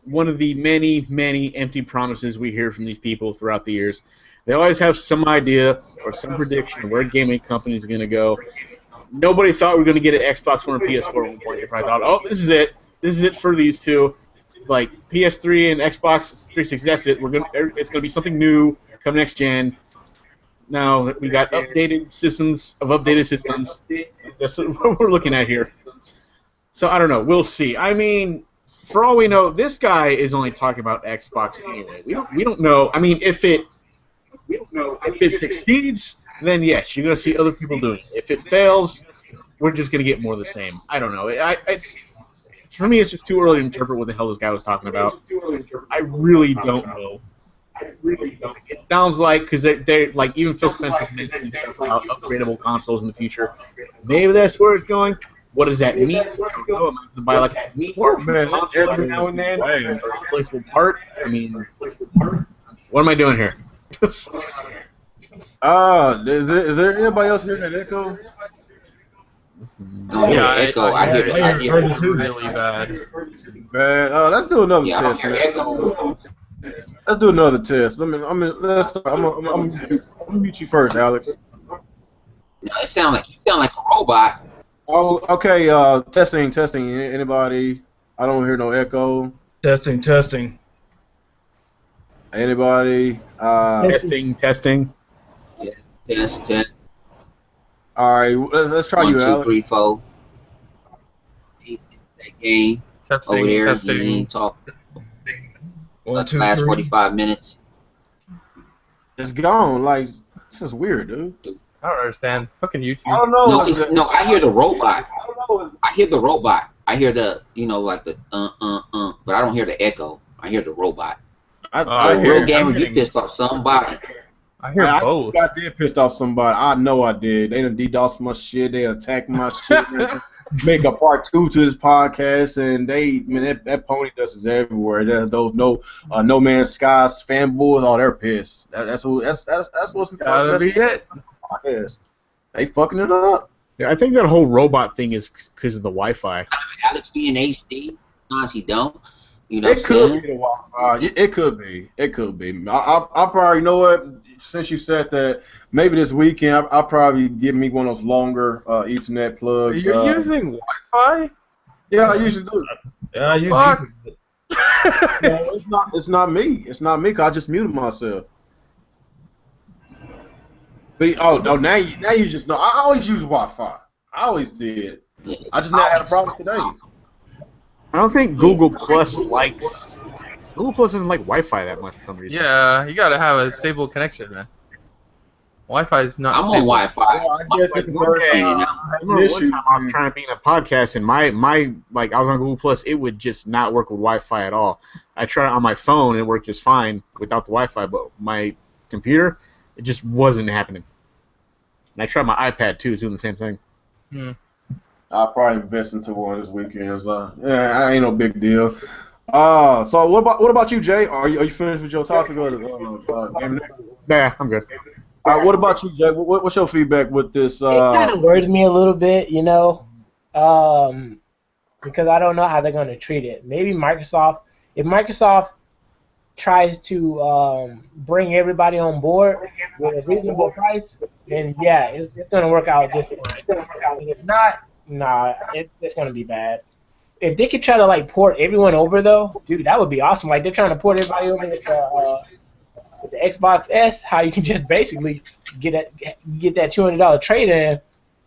one of the many, many empty promises we hear from these people throughout the years. They always have some idea or some prediction of where gaming companies are going to go. Nobody thought we were going to get an Xbox One or PS4 at one point. They probably thought, oh, this is it. This is it for these two. Like PS3 and Xbox 360, that's it. It's going to be something new coming next gen. Now we got updated systems. That's what we're looking at here. So I don't know. We'll see. I mean, for all we know, this guy is only talking about Xbox anyway. We don't know. I mean, if it succeeds, then yes, you're gonna see other people doing it. If it fails, we're just gonna get more of the same. I don't know. For me, it's just too early to interpret what the hell this guy was talking about. I really don't know. It sounds like, because they're like, even Phil Spencer mentioned about upgradable consoles in the future. Maybe that's where it's going. What does that mean? go to buy like a meat or console every now and then, or a replaceable part. I mean, what am I doing here? Is there anybody else hearing that echo? No, Yeah, echo. I hear it it. really bad. Bad. Let's do another Yeah, I don't test, hear man. echo. Let's do another test. Let's start. I'm gonna meet you first, Alex. No, you sound like a robot. Oh, okay. Testing. Anybody? I don't hear no echo. Testing. Anybody? Testing. Yeah, test. All right. Let's try 1, you, 2, Alex. 3, 4. That game over there. Testing. You ain't talk. 1, 2, Last 3. 45 minutes. It's gone. Like, this is weird, dude. I don't understand. Fucking YouTube. I don't know. No, I hear the robot. I hear the robot. I hear the, like the but I don't hear the echo. I hear the robot. I hear Real gamer, you pissed off somebody. I hear both. I did piss off somebody. I know I did. They done DDoS my shit. They attacked my shit. Make a part 2 to this podcast, and that pony dust is everywhere. Those No Man's Skies fanboys, they're pissed. That's what's Gotta be it. Podcast. They fucking it up. Yeah, I think that whole robot thing is because of the Wi-Fi. Alex being HD, honestly don't. You know It could be the Wi-Fi. It could be. I'll probably, you know what? Since you said that, maybe this weekend I'll probably give me one of those longer Ethernet plugs. You're using Wi-Fi? Yeah, I usually do. Yeah, I use Fuck. Ethernet. No, it's not me. It's not me. 'Cause I just muted myself. See, no, now you just know. I always use Wi-Fi. I always did. I just never had a problem today. I don't think Google Plus doesn't like Wi-Fi that much for some reason. Yeah, you gotta have a stable connection, man. Wi-Fi is not I'm stable. on Wi-Fi. Well, I guess it's the first I time. remember one time I was trying to be in a podcast, and my I was on Google Plus, it would just not work with Wi-Fi at all. I tried it on my phone, and it worked just fine without the Wi-Fi, but my computer, it just wasn't happening. And I tried my iPad too, it's doing the same thing. I'll probably invest into one this weekend. So, yeah, ain't no big deal. So what about you, Jay? Are you finished with your topic or Yeah, I'm good. what about you, Jay? What's your feedback with this? It kind of worries me a little bit, because I don't know how they're going to treat it. Maybe Microsoft, if Microsoft tries to bring everybody on board with a reasonable price, then yeah, it's going to work out just fine. If not, it's going to be bad. If they could try to port everyone over though, dude, that would be awesome. Like they're trying to port everybody over with the Xbox S, how you can just basically get that $200 trade-in.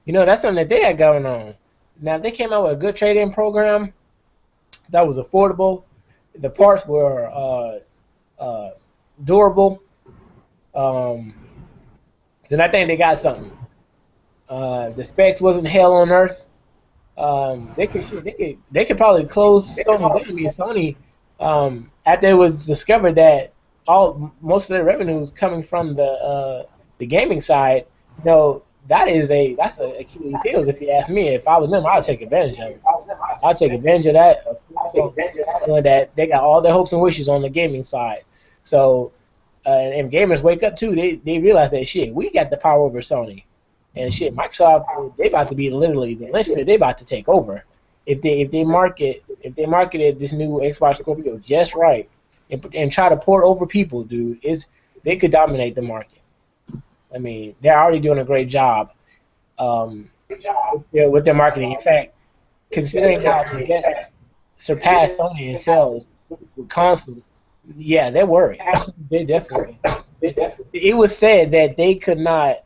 That's something that they had going on. Now, if they came out with a good trade-in program that was affordable, the parts were durable, then I think they got something. The specs wasn't hell on earth. They could probably close Sony down. I mean, Sony, after it was discovered that most of their revenue is coming from the gaming side, that's a Achilles heels. If you ask me, if I was them, I'd take advantage of it. I'd take advantage of that. That they got all their hopes and wishes on the gaming side. So, and gamers wake up too. They realize that shit, we got the power over Sony. And shit, Microsoft, they about to be literally the linchpin. They about to take over. If they marketed this new Xbox Scorpio just right, and try to port over people, dude, they could dominate the market. I mean, they're already doing a great job with their marketing. In fact, considering how they just surpassed Sony in sales with consoles, yeah, they're worried. They definitely. It was said that they could not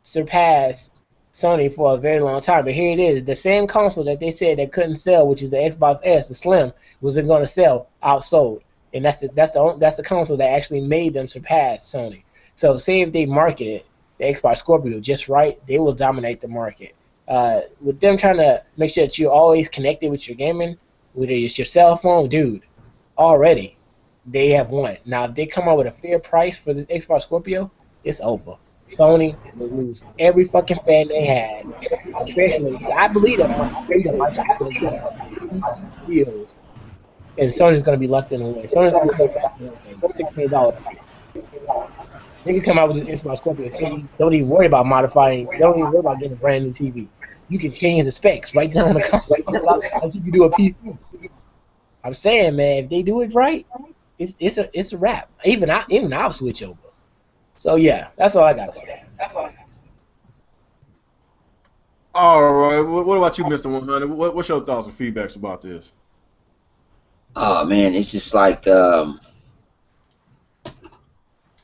surpass Sony for a very long time, but here it is. The same console that they said they couldn't sell, which is the Xbox S, the Slim, wasn't going to sell, outsold, and that's the console that actually made them surpass Sony. So, say if they marketed the Xbox Scorpio just right, they will dominate the market. With them trying to make sure that you're always connected with your gaming, whether it's your cell phone, dude, already they have won. Now, if they come out with a fair price for the Xbox Scorpio, it's over. Sony will lose every fucking fan they had. Especially, I believe that the license is going to be deals, and Sony's going to be left in the way. Sony's going to come back with a $600 price. They can come out with this Xbox Scorpio TV. Don't even worry about modifying. Don't even worry about getting a brand new TV. You can change the specs right down on the console. As if you do a PC. I'm saying, man, if they do it right, it's a wrap. Even I'll switch over. So yeah, that's all I gotta say. All right. What about you, Mr. 100? What's your thoughts and feedbacks about this? Oh man, it's just like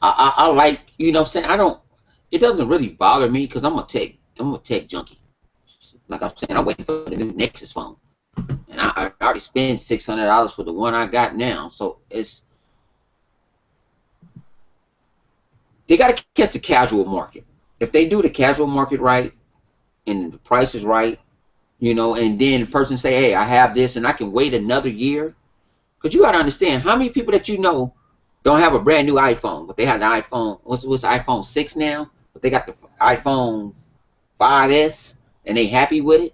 I like, you know what I'm saying, it doesn't really bother me because I'm a tech junkie. Like I'm saying, I'm waiting for the new Nexus phone. And I already spent $600 for the one I got now. So they gotta catch the casual market. If they do the casual market right and the price is right, you know, and then the person say, hey, I have this and I can wait another year. Because you got to understand, how many people that you know don't have a brand new iPhone, but they have the iPhone, what's iPhone 6 now, but they got the iPhone 5S and they happy with it.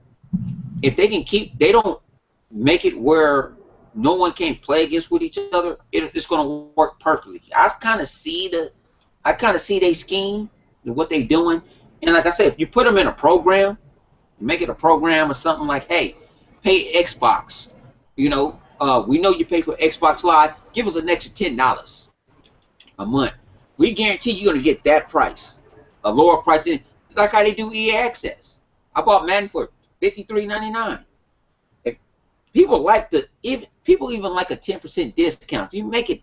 If they can they don't make it where no one can play against with each other, it's going to work perfectly. I kind of see their scheme and what they're doing. And like I said, if you put them in a program, make it a program or something like, hey, pay Xbox, you know, we know you pay for Xbox Live. Give us an extra $10 a month. We guarantee you're going to get that price, a lower price. Like how they do EA Access. I bought Madden for $53.99. If people like people even like a 10% discount. If you make it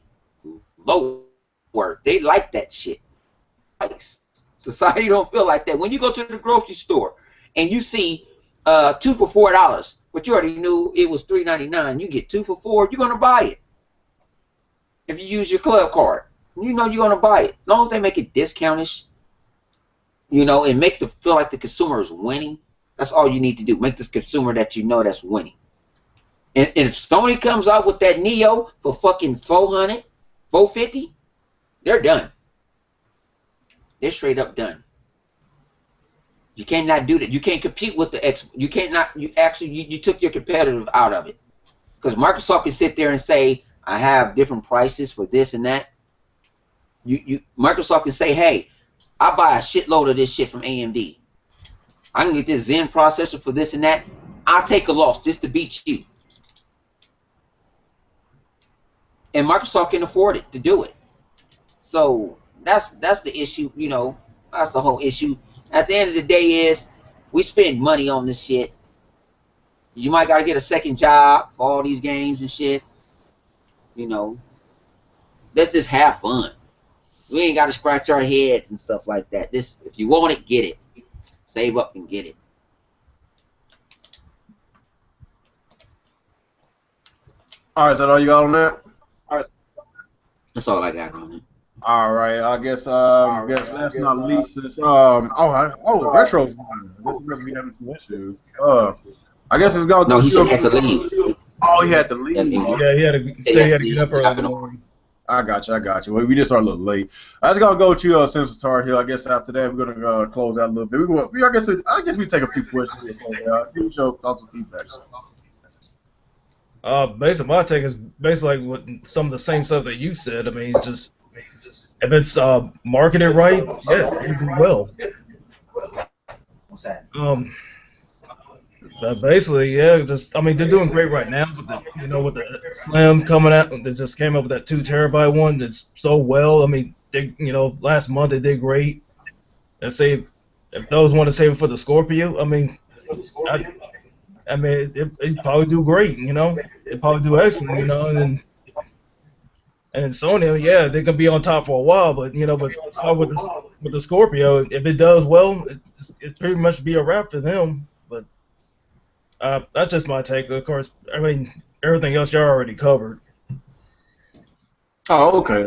lower, they like that shit. Society don't feel like that. When you go to the grocery store and you see 2 for $4, but you already knew it was $3.99. You get 2 for $4, you're gonna buy it. If you use your club card, you know you're gonna buy it. As long as they make it discountish, you know, and make feel like the consumer is winning. That's all you need to do. Make this consumer that you know that's winning. And if Sony comes out with that Neo for fucking $400, $450, they're done. They're straight up done. You cannot do that. You can't compete with the X. You cannot. You took your competitive out of it. Because Microsoft can sit there and say, I have different prices for this and that. Microsoft can say, hey, I buy a shitload of this shit from AMD. I can get this Zen processor for this and that. I'll take a loss just to beat you. And Microsoft can afford it to do it. So that's the issue, you know. That's the whole issue. At the end of the day is, we spend money on this shit. You might got to get a second job for all these games and shit. You know, let's just have fun. We ain't got to scratch our heads and stuff like that. If you want it, get it. Save up and get it. All right, is that all you got on that? All right. That's all I got on it. All right, I guess last not least is retro. I guess we're gonna be having some issues. I guess it's gonna. No, he said he had to leave. Oh, he had to leave. Yeah, he had to get up early in the morning. I got you. Well, we just are a little late. I was gonna go to Census Tar Hill. I guess after that we're gonna close out a little bit. I guess we take a few questions. Give us your thoughts and feedback. Basically, my take is basically like some of the same stuff that you said. I mean, just if it's marketed right, yeah, you do well. But basically, yeah, they're doing great right now. With the Slim coming out, they just came up with that 2 terabyte one that's so well. I mean, last month they did great. And if those want to save it for the Scorpio, I mean, it probably do great. It probably do excellent. And Sony, yeah, they can be on top for a while, but with the Scorpio, if it does well, it pretty much be a wrap for them. But that's just my take. Of course, I mean everything else you're already covered. Oh, okay.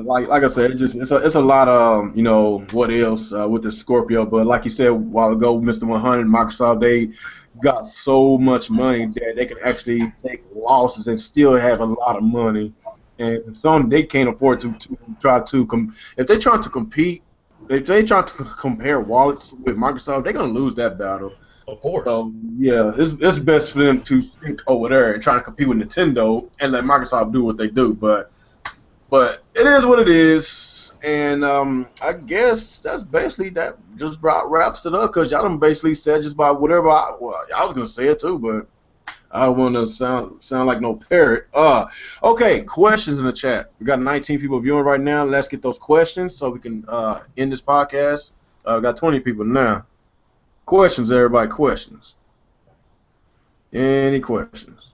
Like I said, it's a lot of what else with the Scorpio, but like you said a while ago, Mr. 100, Microsoft, they got so much money that they can actually take losses and still have a lot of money. And Sony, they can't afford to try to if they're trying to compete if they try to compare wallets with Microsoft, they're gonna lose that battle. Of course. So yeah, it's best for them to stick over there and try to compete with Nintendo and let Microsoft do what they do. But it is what it is, and I guess that's basically that. Just about wraps it up because y'all done basically said just about whatever I was gonna say it too, but I don't want to sound like no parrot. Okay, questions in the chat. We got 19 people viewing right now. Let's get those questions so we can end this podcast. We got 20 people now. Questions, everybody. Questions. Any questions?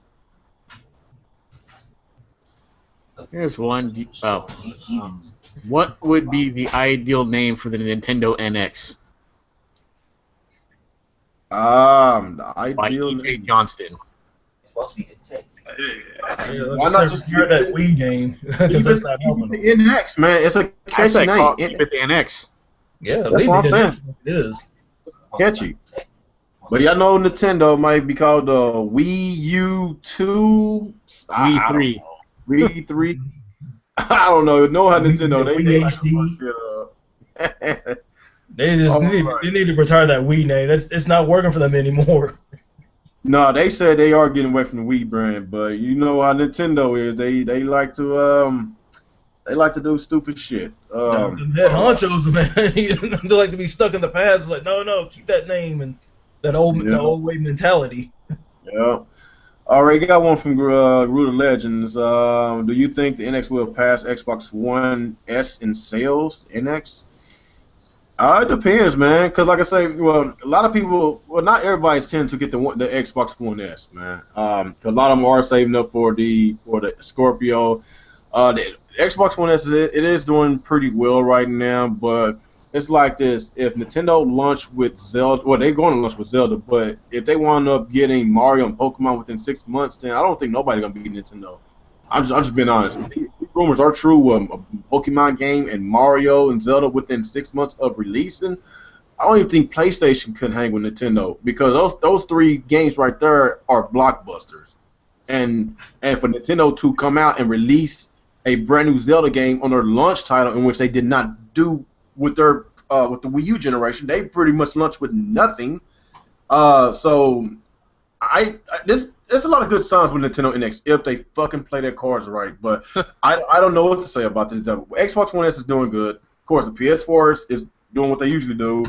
Here's one. What would be the ideal name for the Nintendo NX? The By ideal E.J. name. Johnston. Why not just hear that Wii game? Because that's not helping. The NX, man. It's a catchy name. Keep it the NX. Yeah, That's what I'm saying. It is. Catchy. But y'all know Nintendo might be called the Wii U 2. Wii 3. Wii 3. I don't know how Nintendo. They HD. They just need to retire that Wii name. It's not working for them anymore. No, they said they are getting away from the Wii brand, but you know how Nintendo is. They like to do stupid shit. The head honchos, man, they like to be stuck in the past. It's like, no, keep that name and that the old way mentality. Yeah. All right, got one from Root of Legends. Do you think the NX will pass Xbox One S in sales? NX? It depends, man. Cause like I say, well, a lot of people, well, not everybody's tend to get the Xbox One S, man. 'Cause a lot of them are saving up for the Scorpio. The Xbox One S it is doing pretty well right now, but it's like this: if Nintendo launched with Zelda, well, they're going to launch with Zelda, but if they wind up getting Mario and Pokemon within 6 months, then I don't think nobody's gonna beat Nintendo. I'm just being honest. If these rumors are true, a Pokemon game and Mario and Zelda within 6 months of releasing, I don't even think PlayStation could hang with Nintendo because those three games right there are blockbusters. And for Nintendo to come out and release a brand new Zelda game on their launch title, in which they did not do with their with the Wii U generation, they pretty much launched with nothing. So there's a lot of good signs with Nintendo NX if they fucking play their cards right. But I don't know what to say about this. The Xbox One S is doing good. Of course, the PS4 is doing what they usually do.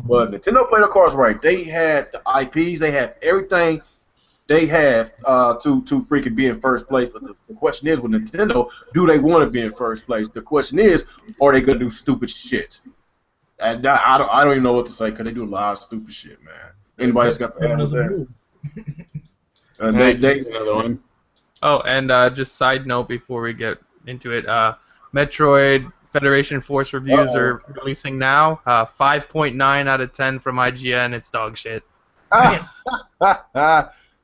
But Nintendo played their cards right. They had the IPs. They had everything they have to freaking be in first place. But the question is, with Nintendo, do they want to be in first place? The question is, are they going to do stupid shit? And I don't even know what to say because they do a lot of stupid shit, man. Anybody else got the answer? They Another one. Oh, and just side note before we get into it, Metroid Federation Force reviews are releasing now. 5.9 out of 10 from IGN. It's dog shit. How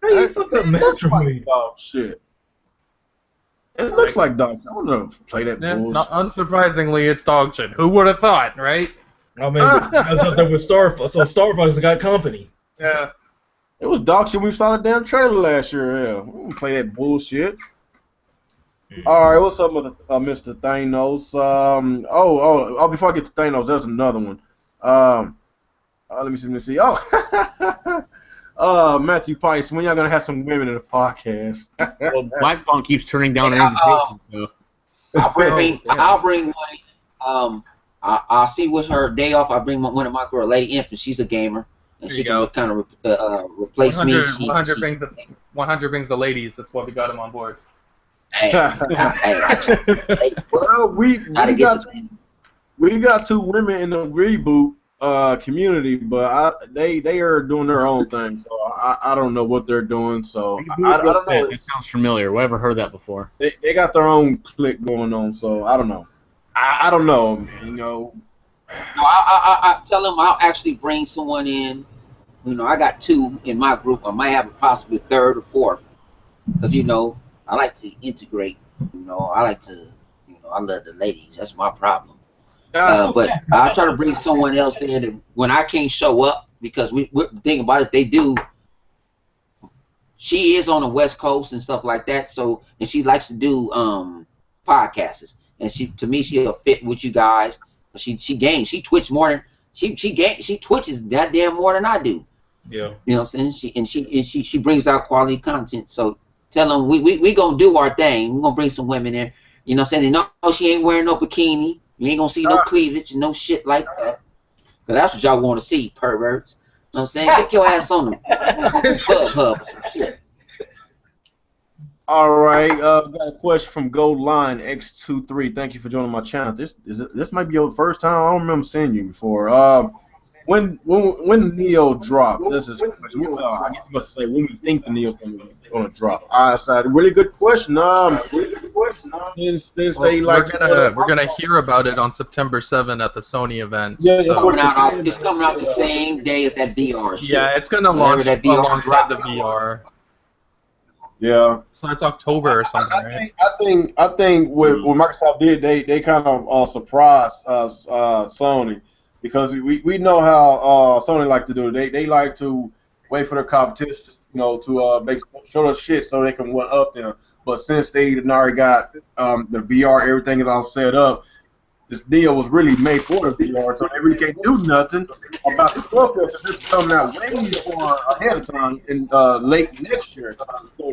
you fucking Metroid? Dog shit. It looks like dog shit. I don't know if I play that bullshit. Not unsurprisingly, it's dog shit. Who would have thought, right? I mean, I was up there with Starfox, so Starfox got company. Yeah. It was dog shit. We saw the damn trailer last year. Yeah, we didn't play that bullshit. All right, what's up, Mr. Thanos? Before I get to Thanos, there's another one. Let me see. Matthew Pice, when y'all gonna have some women in the podcast? Well, Black Punk keeps turning down invitations. So. I'll bring one. I'll see with her day off. I'll bring one of my girl, Lady Infant. She's a gamer. And she can kind of replace 100, me. 100 brings the ladies. That's why we got him on board. Well, we got two women in the reboot community, but they are doing their own thing. So I don't know what they're doing. So I don't know. It sounds familiar. Where ever heard that before? They got their own clique going on. So I don't know. I don't know. You know. No, I tell them I'll actually bring someone in. You know, I got two in my group. I might have a possibly third or fourth. Because, you know, I like to integrate. You know, I love the ladies. That's my problem. But I'll try to bring someone else in. And when I can't show up, because we're thinking about it, they do. She is on the West Coast and stuff like that. So, and she likes to do podcasts. And to me, she'll fit with you guys. She games. She twitch more than she twitches goddamn more than I do. Yeah. You know what I'm saying? She brings out quality content. So tell them we gonna do our thing. We gonna bring some women in. You know what I'm saying? And no, she ain't wearing no bikini. You ain't gonna see no cleavage and no shit like that. Cause that's what y'all want to see, perverts. You know what I'm saying? Get your ass on them. Hub. All right, got a question from Gold Line X23. Thank you for joining my channel. This might be your first time. I don't remember seeing you before. When Neo drop, this is I guess you must say when we think the Neo's gonna drop. That's a really good question. We're gonna hear about it on September 7th at the Sony event. Yeah, it's coming out the same day as that VR shit. Yeah, it's gonna launch alongside the VR. Yeah. So that's October or something, right? I think what Microsoft did, they kind of surprised Sony, because we know how Sony like to do it. They like to wait for their competition, to show us shit so they can one up them. But since they already got the VR, everything is all set up. This deal was really made for the VR, so they really can't do nothing about the Scorpio since it's coming out way more ahead of time in late next year. So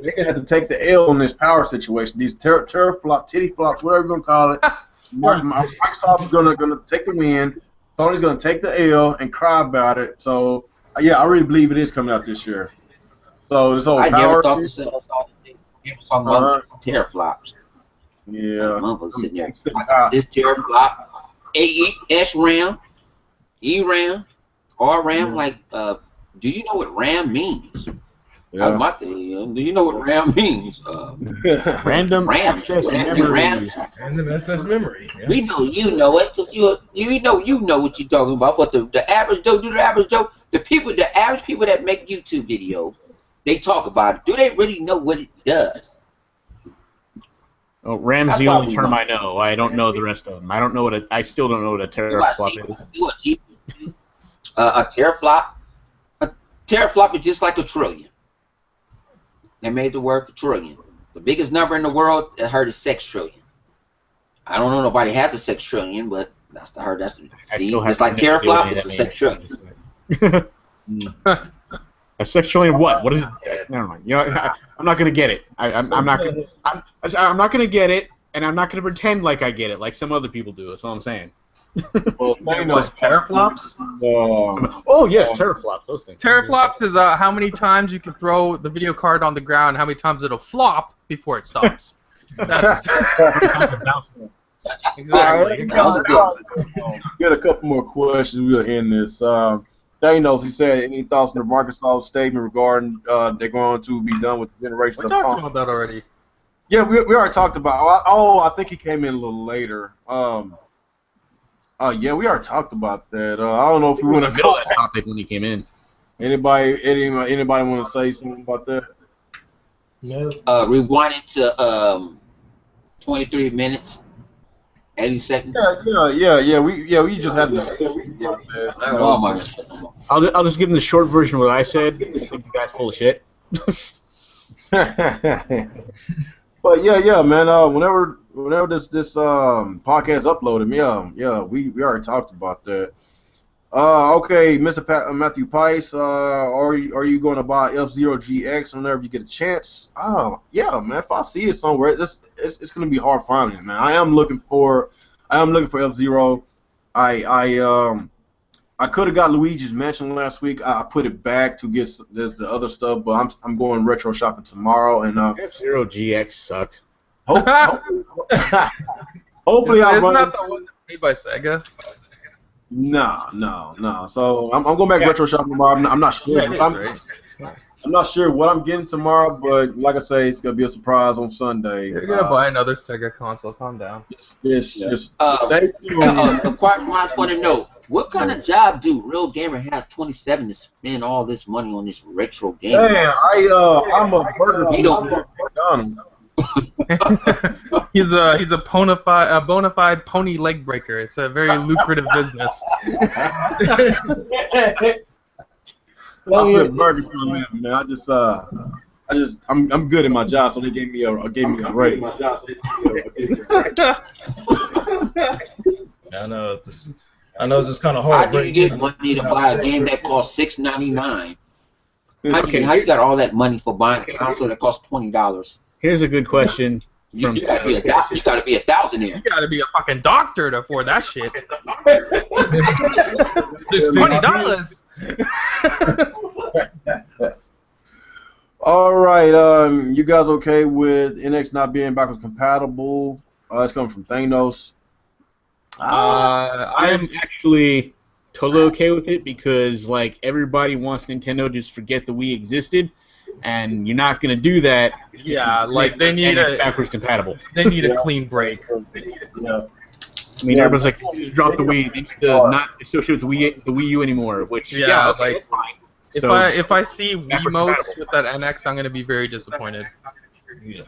they're gonna have to take the L on this power situation. These teraflop, titty flops, whatever you're gonna call it. Microsoft is gonna take the win. Sony's gonna take the L and cry about it. So yeah, I really believe it is coming out this year. So this whole I power. never thought the same. People talking about teraflops. Yeah. Sitting there. This teraflop, SRAM, ERAM, RRAM. Like, do you know what RAM means? Yeah. Do you know what RAM means? Random access memory. Random access memory. Yeah. We know you know it, because you know what you're talking about. But the average Joe, the average people that make YouTube videos, they talk about it. Do they really know what it does? Oh, RAM's the only term I know. I don't know the rest of them. I still don't know what a teraflop is. A teraflop is just like a trillion. They made the word for trillion. The biggest number in the world, I heard, is sextrillion. I don't know nobody has a sextrillion, but that's the heard. It's like teraflop. It's a sextrillion. A sextrillion what? What is it? Never mind. I'm not gonna get it. I'm not gonna get it, and I'm not gonna pretend like I get it, like some other people do. That's all I'm saying. Well, teraflops? Oh yes, teraflops. Those things. Teraflops is how many times you can throw the video card on the ground, how many times it'll flop before it stops. Exactly. Get a couple more questions. We'll end this. Thanos, he said, any thoughts on the Microsoft statement regarding they're going to be done with the generation of talked about that already. Yeah, we already talked about. I think he came in a little later. Yeah, we already talked about that. I don't know if we want to middle of that topic when he came in. Anybody want to say something about that? No. Rewind it to 23 minutes. 80 seconds. Yeah. We just had a discussion about that. I'll just give him the short version of what I said. I think the guy's full of shit. But yeah, man. Whenever this podcast uploaded, yeah, we already talked about that. Okay, Mr. Matthew Pice, are you going to buy F-Zero GX whenever you get a chance? Yeah, man. If I see it somewhere, it's going to be hard finding it, man. I am looking for F-Zero. I could have got Luigi's Mansion last week. I put it back to get the other stuff, but I'm going retro shopping tomorrow. And F-Zero GX sucked. Hopefully, isn't that the one made by Sega? No. So I'm going back retro shopping tomorrow. I'm not sure. I'm not sure what I'm getting tomorrow, but like I say, it's gonna be a surprise on Sunday. You're gonna buy another Sega console. Calm down. Yes. The quiet minds want to know, what kind of job do Real Gamer have 27 to spend all this money on this retro game? Man, I'm a burger. He's a bona fide pony leg breaker. It's a very lucrative business. I'm a burger for a living, man. I'm good at my job, so they gave me a rating. I know. I know it's just kind of hard. How do you get money to buy a game that costs $6.99? How you got all that money for buying a console that costs $20? Here's a good question. You gotta be a thousandaire. You gotta be a fucking doctor to afford that shit. $20. All right, you guys okay with NX not being backwards compatible? It's coming from Thanos. I'm actually totally okay with it because like everybody wants Nintendo to just forget the Wii existed, and you're not gonna do that. Yeah, like they need NX backwards compatible. They need a clean break. Yeah. I mean, everyone's like, drop the Wii. They need to not associate with the Wii U anymore. Which okay, like, that's fine. If I see Wiimotes with that NX, I'm gonna be very disappointed. Yeah.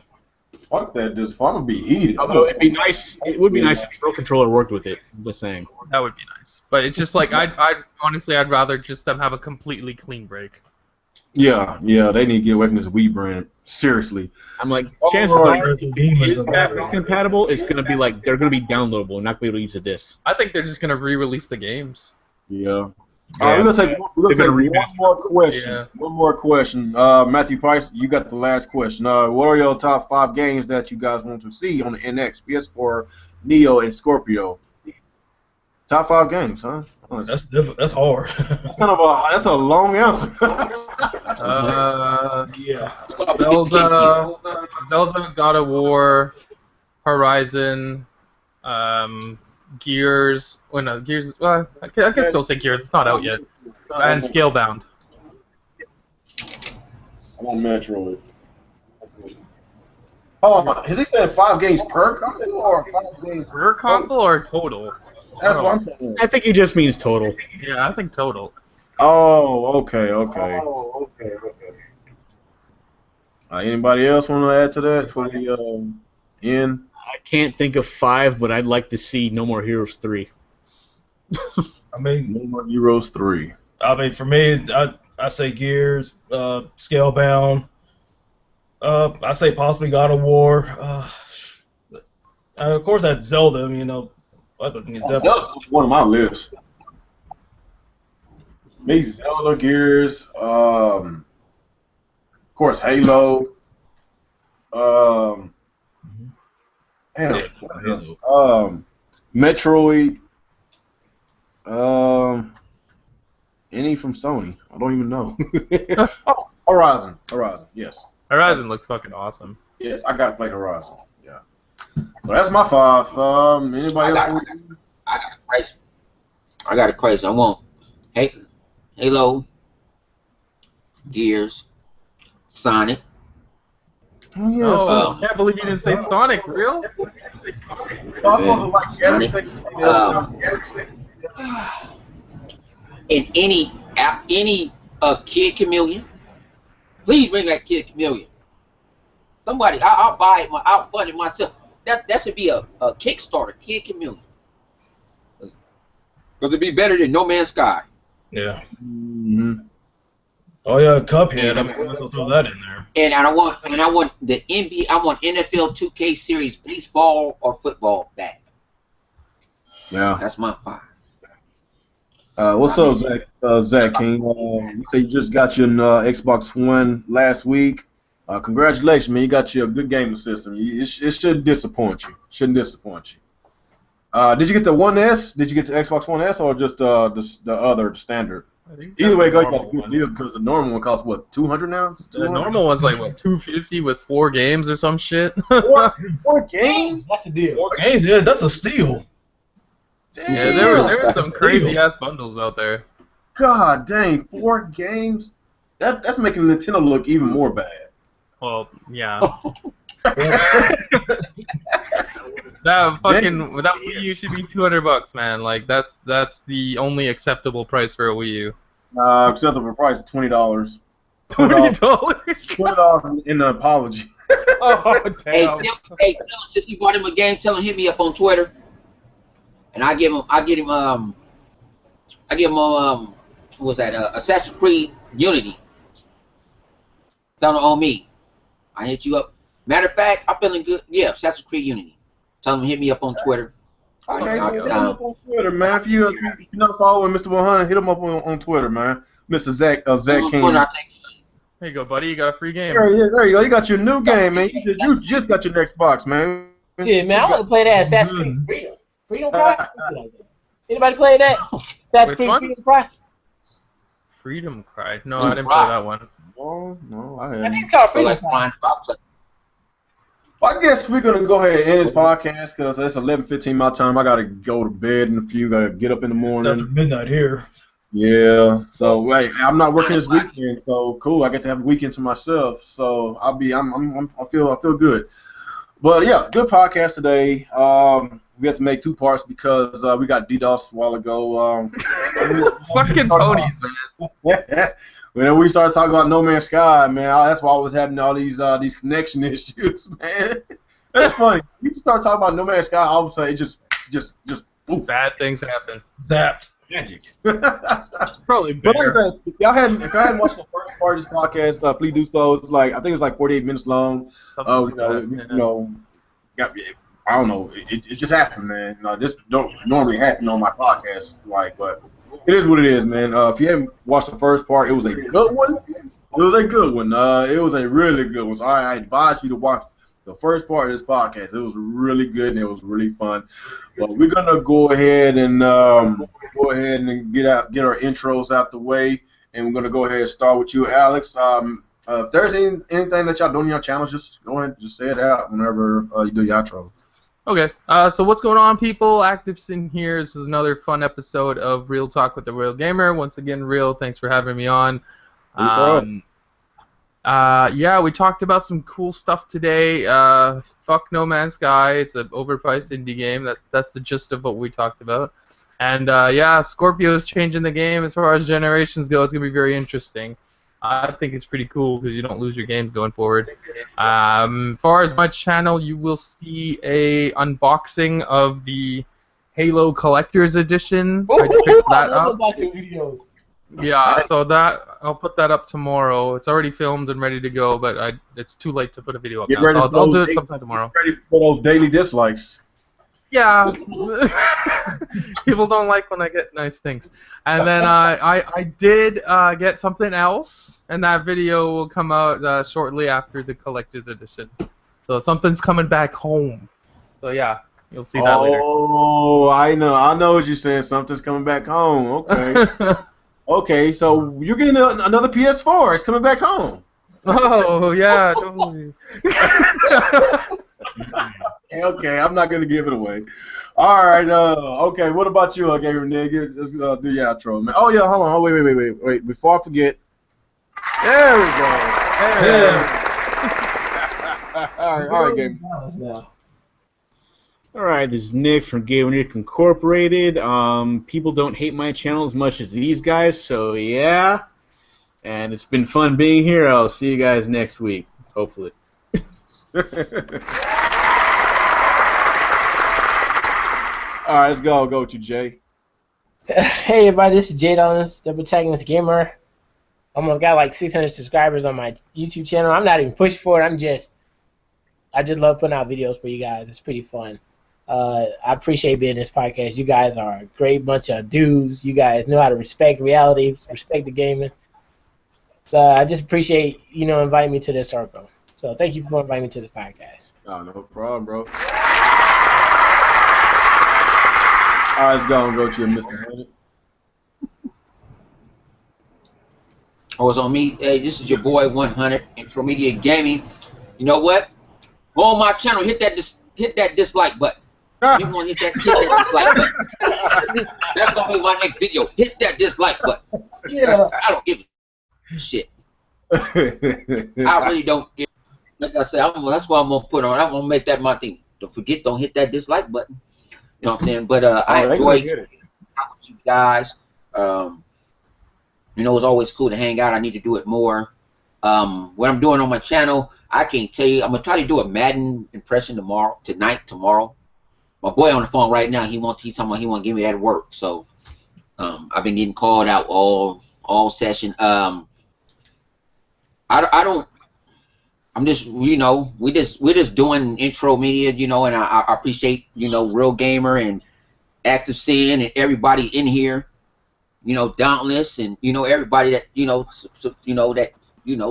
Fuck that! This phone would be heated. Although it'd be nice. It would be nice if the Pro Controller worked with it. I'm just saying. That would be nice. But it's just like I'd honestly I'd rather just them have a completely clean break. Yeah, they need to get away from this Wii brand. Seriously. I'm like, chances are if it is backwards compatible, it's gonna be like they're gonna be downloadable and not be able to use the disc. I think they're just gonna re-release the games. Yeah. All right, we're gonna take one more question. Yeah. One more question. Matthew Price, you got the last question. What are your top 5 games that you guys want to see on the NX, PS4, Neo, and Scorpio? Top 5 games, huh? That's difficult. That's hard. That's a long answer. Yeah. Zelda, God of War, Horizon, Gears. Well, no, Gears. Well, I can still say Gears. It's not out yet. And Scalebound. I'm on Metroid. Oh, is he saying 5 games per console or 5 games per console or total? That's what I'm saying. I think he just means total. Yeah, I think total. Oh, okay. Anybody else want to add to that for the end? I can't think of 5, but I'd like to see No More Heroes 3. I mean, No More Heroes 3. I mean, for me, I say Gears, Scalebound. I say possibly God of War. Of course, that's Zelda. I mean, Zelda's one of my lists. Me, Zelda, Gears, of course, Halo. Metroid. Any from Sony? I don't even know. Oh, Horizon. Yes. Horizon looks fucking awesome. Yes, I gotta play Horizon. Yeah. So that's my 5. Anybody else? I got a question. I want Halo, Gears, Sonic. Oh, yeah, I can't believe you didn't say Sonic, real? And any Kid Chameleon. Please bring that Kid Chameleon. Somebody, I'll buy it. I'll fund it myself. That should be a Kickstarter, Kid Chameleon. Because it'd be better than No Man's Sky. Yeah. Mm-hmm. Oh yeah, Cuphead. I mean, let's throw that in there. And I want the NBA. I want NFL 2K Series baseball or football back. Yeah. That's my 5. What's up, Zach? Zach King. You say you just got your Xbox One last week. Congratulations, man! You got you a good gaming system. It shouldn't disappoint you. Did you get the One S? Did you get the Xbox One S or just the other standard? Either way, you got a good deal because the normal one costs what, $200 now? The normal one's like what, $250 with 4 games or some shit. 4 games? That's the deal. 4 games? Yeah, that's a steal. Damn. Yeah, there were some crazy ass bundles out there. God dang, 4 games? That's making Nintendo look even more bad. Well, yeah. That Wii U should be $200, man. Like that's the only acceptable price for a Wii U. Acceptable price is $20. $20? $20 in the apology. Oh damn. Hey, since you bought him a game, tell him hit me up on Twitter, and I get him what was that? Assassin's Creed Unity. Don't owe me. I hit you up. Matter of fact, I'm feeling good. Yeah, Assassin's Creed Unity. Tell him hit me up on Twitter. Okay, so hit him up on Twitter, man. If you're not following Mr. 100, hit him up on Twitter, man. Mr. Zach King. There you go, buddy. You got a free game. There you go. You got your new game, man. You just got your next box, man. Shit, man, I want to play that Assassin's Creed Freedom. Freedom Cry? Anybody play that? Assassin's Creed Freedom Cry? Freedom Cry? No, I didn't play that one. No, I think it's called Freedom Cry. I guess we're gonna go ahead and end this podcast because it's 11:15 my time. I gotta go to bed in a few. Gotta get up in the morning. It's after midnight here. Yeah. So wait, I'm not working this weekend, so cool. I get to have a weekend to myself. So I feel good. But yeah, good podcast today. We have to make 2 parts because we got DDoS a while ago. Fucking ponies, man. When we started talking about No Man's Sky, man, that's why I was having all these connection issues, man. That's funny. You start talking about No Man's Sky, all of a sudden it just oof. Bad things happen. Zapped. Probably but like I said, if y'all hadn't watched the first part of this podcast, please do so. It's like I think it's like 48 minutes long. I don't know. It just happened, man. This don't normally happen on my podcast, but it is what it is, man. If you haven't watched the first part, it was a good one. It was a good one. It was a really good one. So I advise you to watch the first part of this podcast. It was really good and it was really fun. But we're gonna go ahead and get our intros out the way, and we're gonna go ahead and start with you, Alex. If there's anything that y'all doing on your channels, just go ahead and just say it out whenever you do your outro. Okay, so what's going on, people? Active's in here. This is another fun episode of Real Talk with the Real Gamer. Once again, Real, thanks for having me on. Yeah, we talked about some cool stuff today. Fuck No Man's Sky. It's an overpriced indie game. That's the gist of what we talked about. And yeah, Scorpio is changing the game as far as generations go. It's gonna be very interesting. I think it's pretty cool because you don't lose your games going forward. As far as my channel, you will see a unboxing of the Halo Collector's Edition. I picked that up. Videos. Yeah, so I'll put that up tomorrow. It's already filmed and ready to go, but it's too late to put a video up now. So I'll do it sometime tomorrow. Get ready for those daily dislikes. Yeah, people don't like when I get nice things. And then I did get something else, and that video will come out shortly after the collector's edition. So something's coming back home. So yeah, you'll see that later. Oh, I know what you're saying. Something's coming back home. Okay. Okay, so you're getting another PS4. It's coming back home. Oh yeah, totally. Okay, I'm not gonna give it away. All right. Okay. What about you, Gamer Nigga? Just do your outro, man. Oh yeah. Hold on. Oh, wait. Before I forget. There we go. All right, Gamer. All right. This is Nick from Gamertag Incorporated. People don't hate my channel as much as these guys, so yeah. And it's been fun being here. I'll see you guys next week, hopefully. All right, let's go. I'll go with you, Jay. Hey, everybody. This is Jay Dollins, the protagonist gamer. Almost got like 600 subscribers on my YouTube channel. I'm not even pushing for it. I just love putting out videos for you guys. It's pretty fun. I appreciate being in this podcast. You guys are a great bunch of dudes. You guys know how to respect reality, respect the gaming. So I just appreciate inviting me to this circle. So thank you for inviting me to this podcast. Oh, no problem, bro. All right, let's go and go to Mr. 100. Oh, it's on me. Hey, this is your boy 100 Intro Media Gaming. You know what? Go on my channel. Hit that dislike button. You want to hit that dislike button? That's gonna be my next video. Hit that dislike button. Yeah, I don't give a shit. I really don't give. Like I said, that's what I'm gonna put on. I'm gonna make that my thing. Don't forget, don't hit that dislike button. You know what I'm saying? But I enjoy talking with you guys. It's always cool to hang out. I need to do it more. What I'm doing on my channel, I can't tell you. I'm gonna try to do a Madden impression tomorrow. My boy on the phone right now. He won't give me that work. So I've been getting called out all session. I don't. I'm just, we're just doing intro media, and I appreciate, Real Gamer and Active Sin and everybody in here, you know, Dauntless and everybody that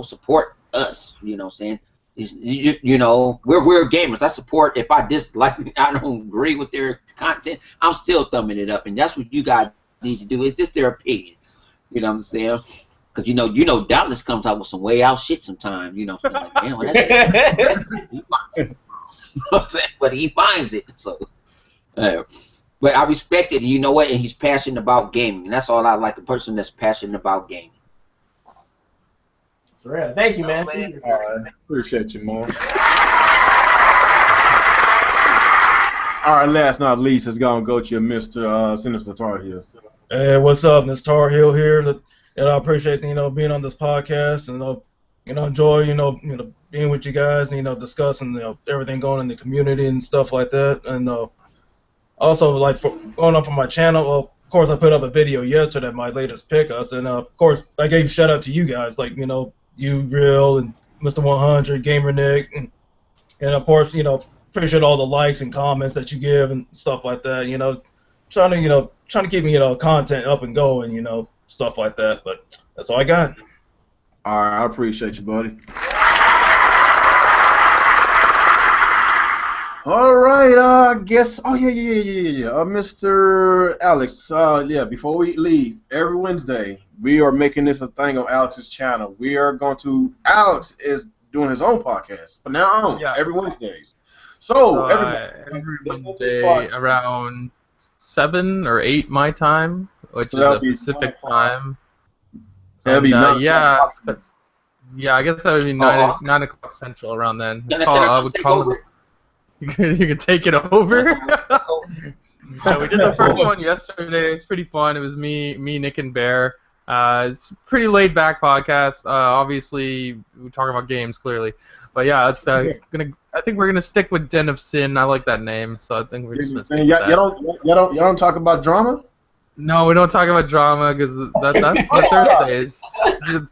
support us. You know what I'm saying? We're gamers. I support. If I dislike, I don't agree with their content, I'm still thumbing it up, and that's what you guys need to do. It's just their opinion. You know what I'm saying? Because Doubtless comes out with some way out shit sometimes. You know, so like, damn, well, that shit. But he finds it. So, but I respect it, and you know what? And he's passionate about gaming, and that's all I like. A person that's passionate about gaming. For real. Thank you, man. All right. Appreciate you, man. All right, last but not least, it's gonna go to your Mr. Sinister Tar Heel. Hey, what's up? It's Tar Heel here, and I appreciate being on this podcast, and enjoy being with you guys, and discussing everything going on in the community and stuff like that, and also like going up on my channel. Well, of course, I put up a video yesterday, my latest pickups, and of course, I gave a shout out to you guys, like you, Real, and Mr. 100, Gamer Nick, and of course, appreciate all the likes and comments that you give and stuff like that. Trying to keep me content up and going, stuff like that. But that's all I got. All right, I appreciate you, buddy. All right, I guess. Oh yeah. Mr. Alex. Before we leave, every Wednesday we are making this a thing on Alex's channel. Alex is doing his own podcast from now on, every Wednesdays. So every Wednesday around 7 or 8 my time, which is a Pacific time. That'd be I guess that would be 9 o'clock Central around then. I would call it. You can take it over. Yeah, we did the first one yesterday. It's pretty fun. It was me, Nick, and Bear. It's a pretty laid back podcast. Obviously, we talk about games clearly, but yeah, it's I think we're gonna stick with Den of Sin. I like that name, so I think we're just gonna stick with that. Y'all don't talk about drama? No, we don't talk about drama because that's for Thursdays.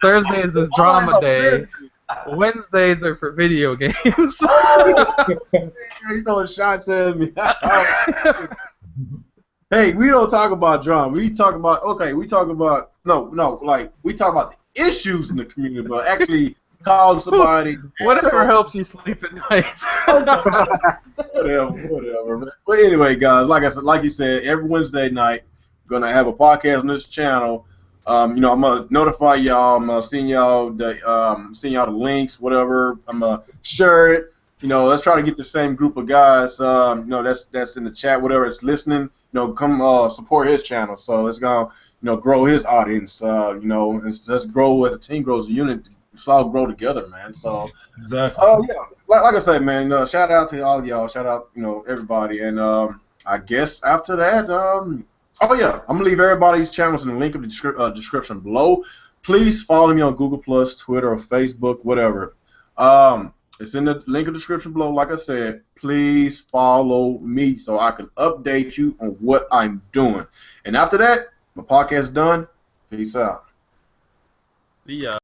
Thursdays is drama day. Wednesdays are for video games. You throwing shots at me. Hey, we don't talk about drama. We talk about we talk about the issues in the community, but actually calling somebody. Whatever helps you sleep at night. whatever. But anyway, guys, like you said, every Wednesday night we're gonna have a podcast on this channel. I'm gonna notify y'all. I'm gonna send y'all the links, whatever. I'm gonna share it. Let's try to get the same group of guys. That's in the chat, whatever, it's listening. Come support his channel. So let's go, grow his audience. Let's grow as a team, grows a unit. Let's all grow together, man. So exactly. Like I said, man. Shout out to all y'all. Shout out, everybody. And I guess after that, I'm gonna leave everybody's channels in the link in the description below. Please follow me on Google+, Twitter, or Facebook, whatever. It's in the link in the description below. Like I said, please follow me so I can update you on what I'm doing. And after that, my podcast is done. Peace out. See ya.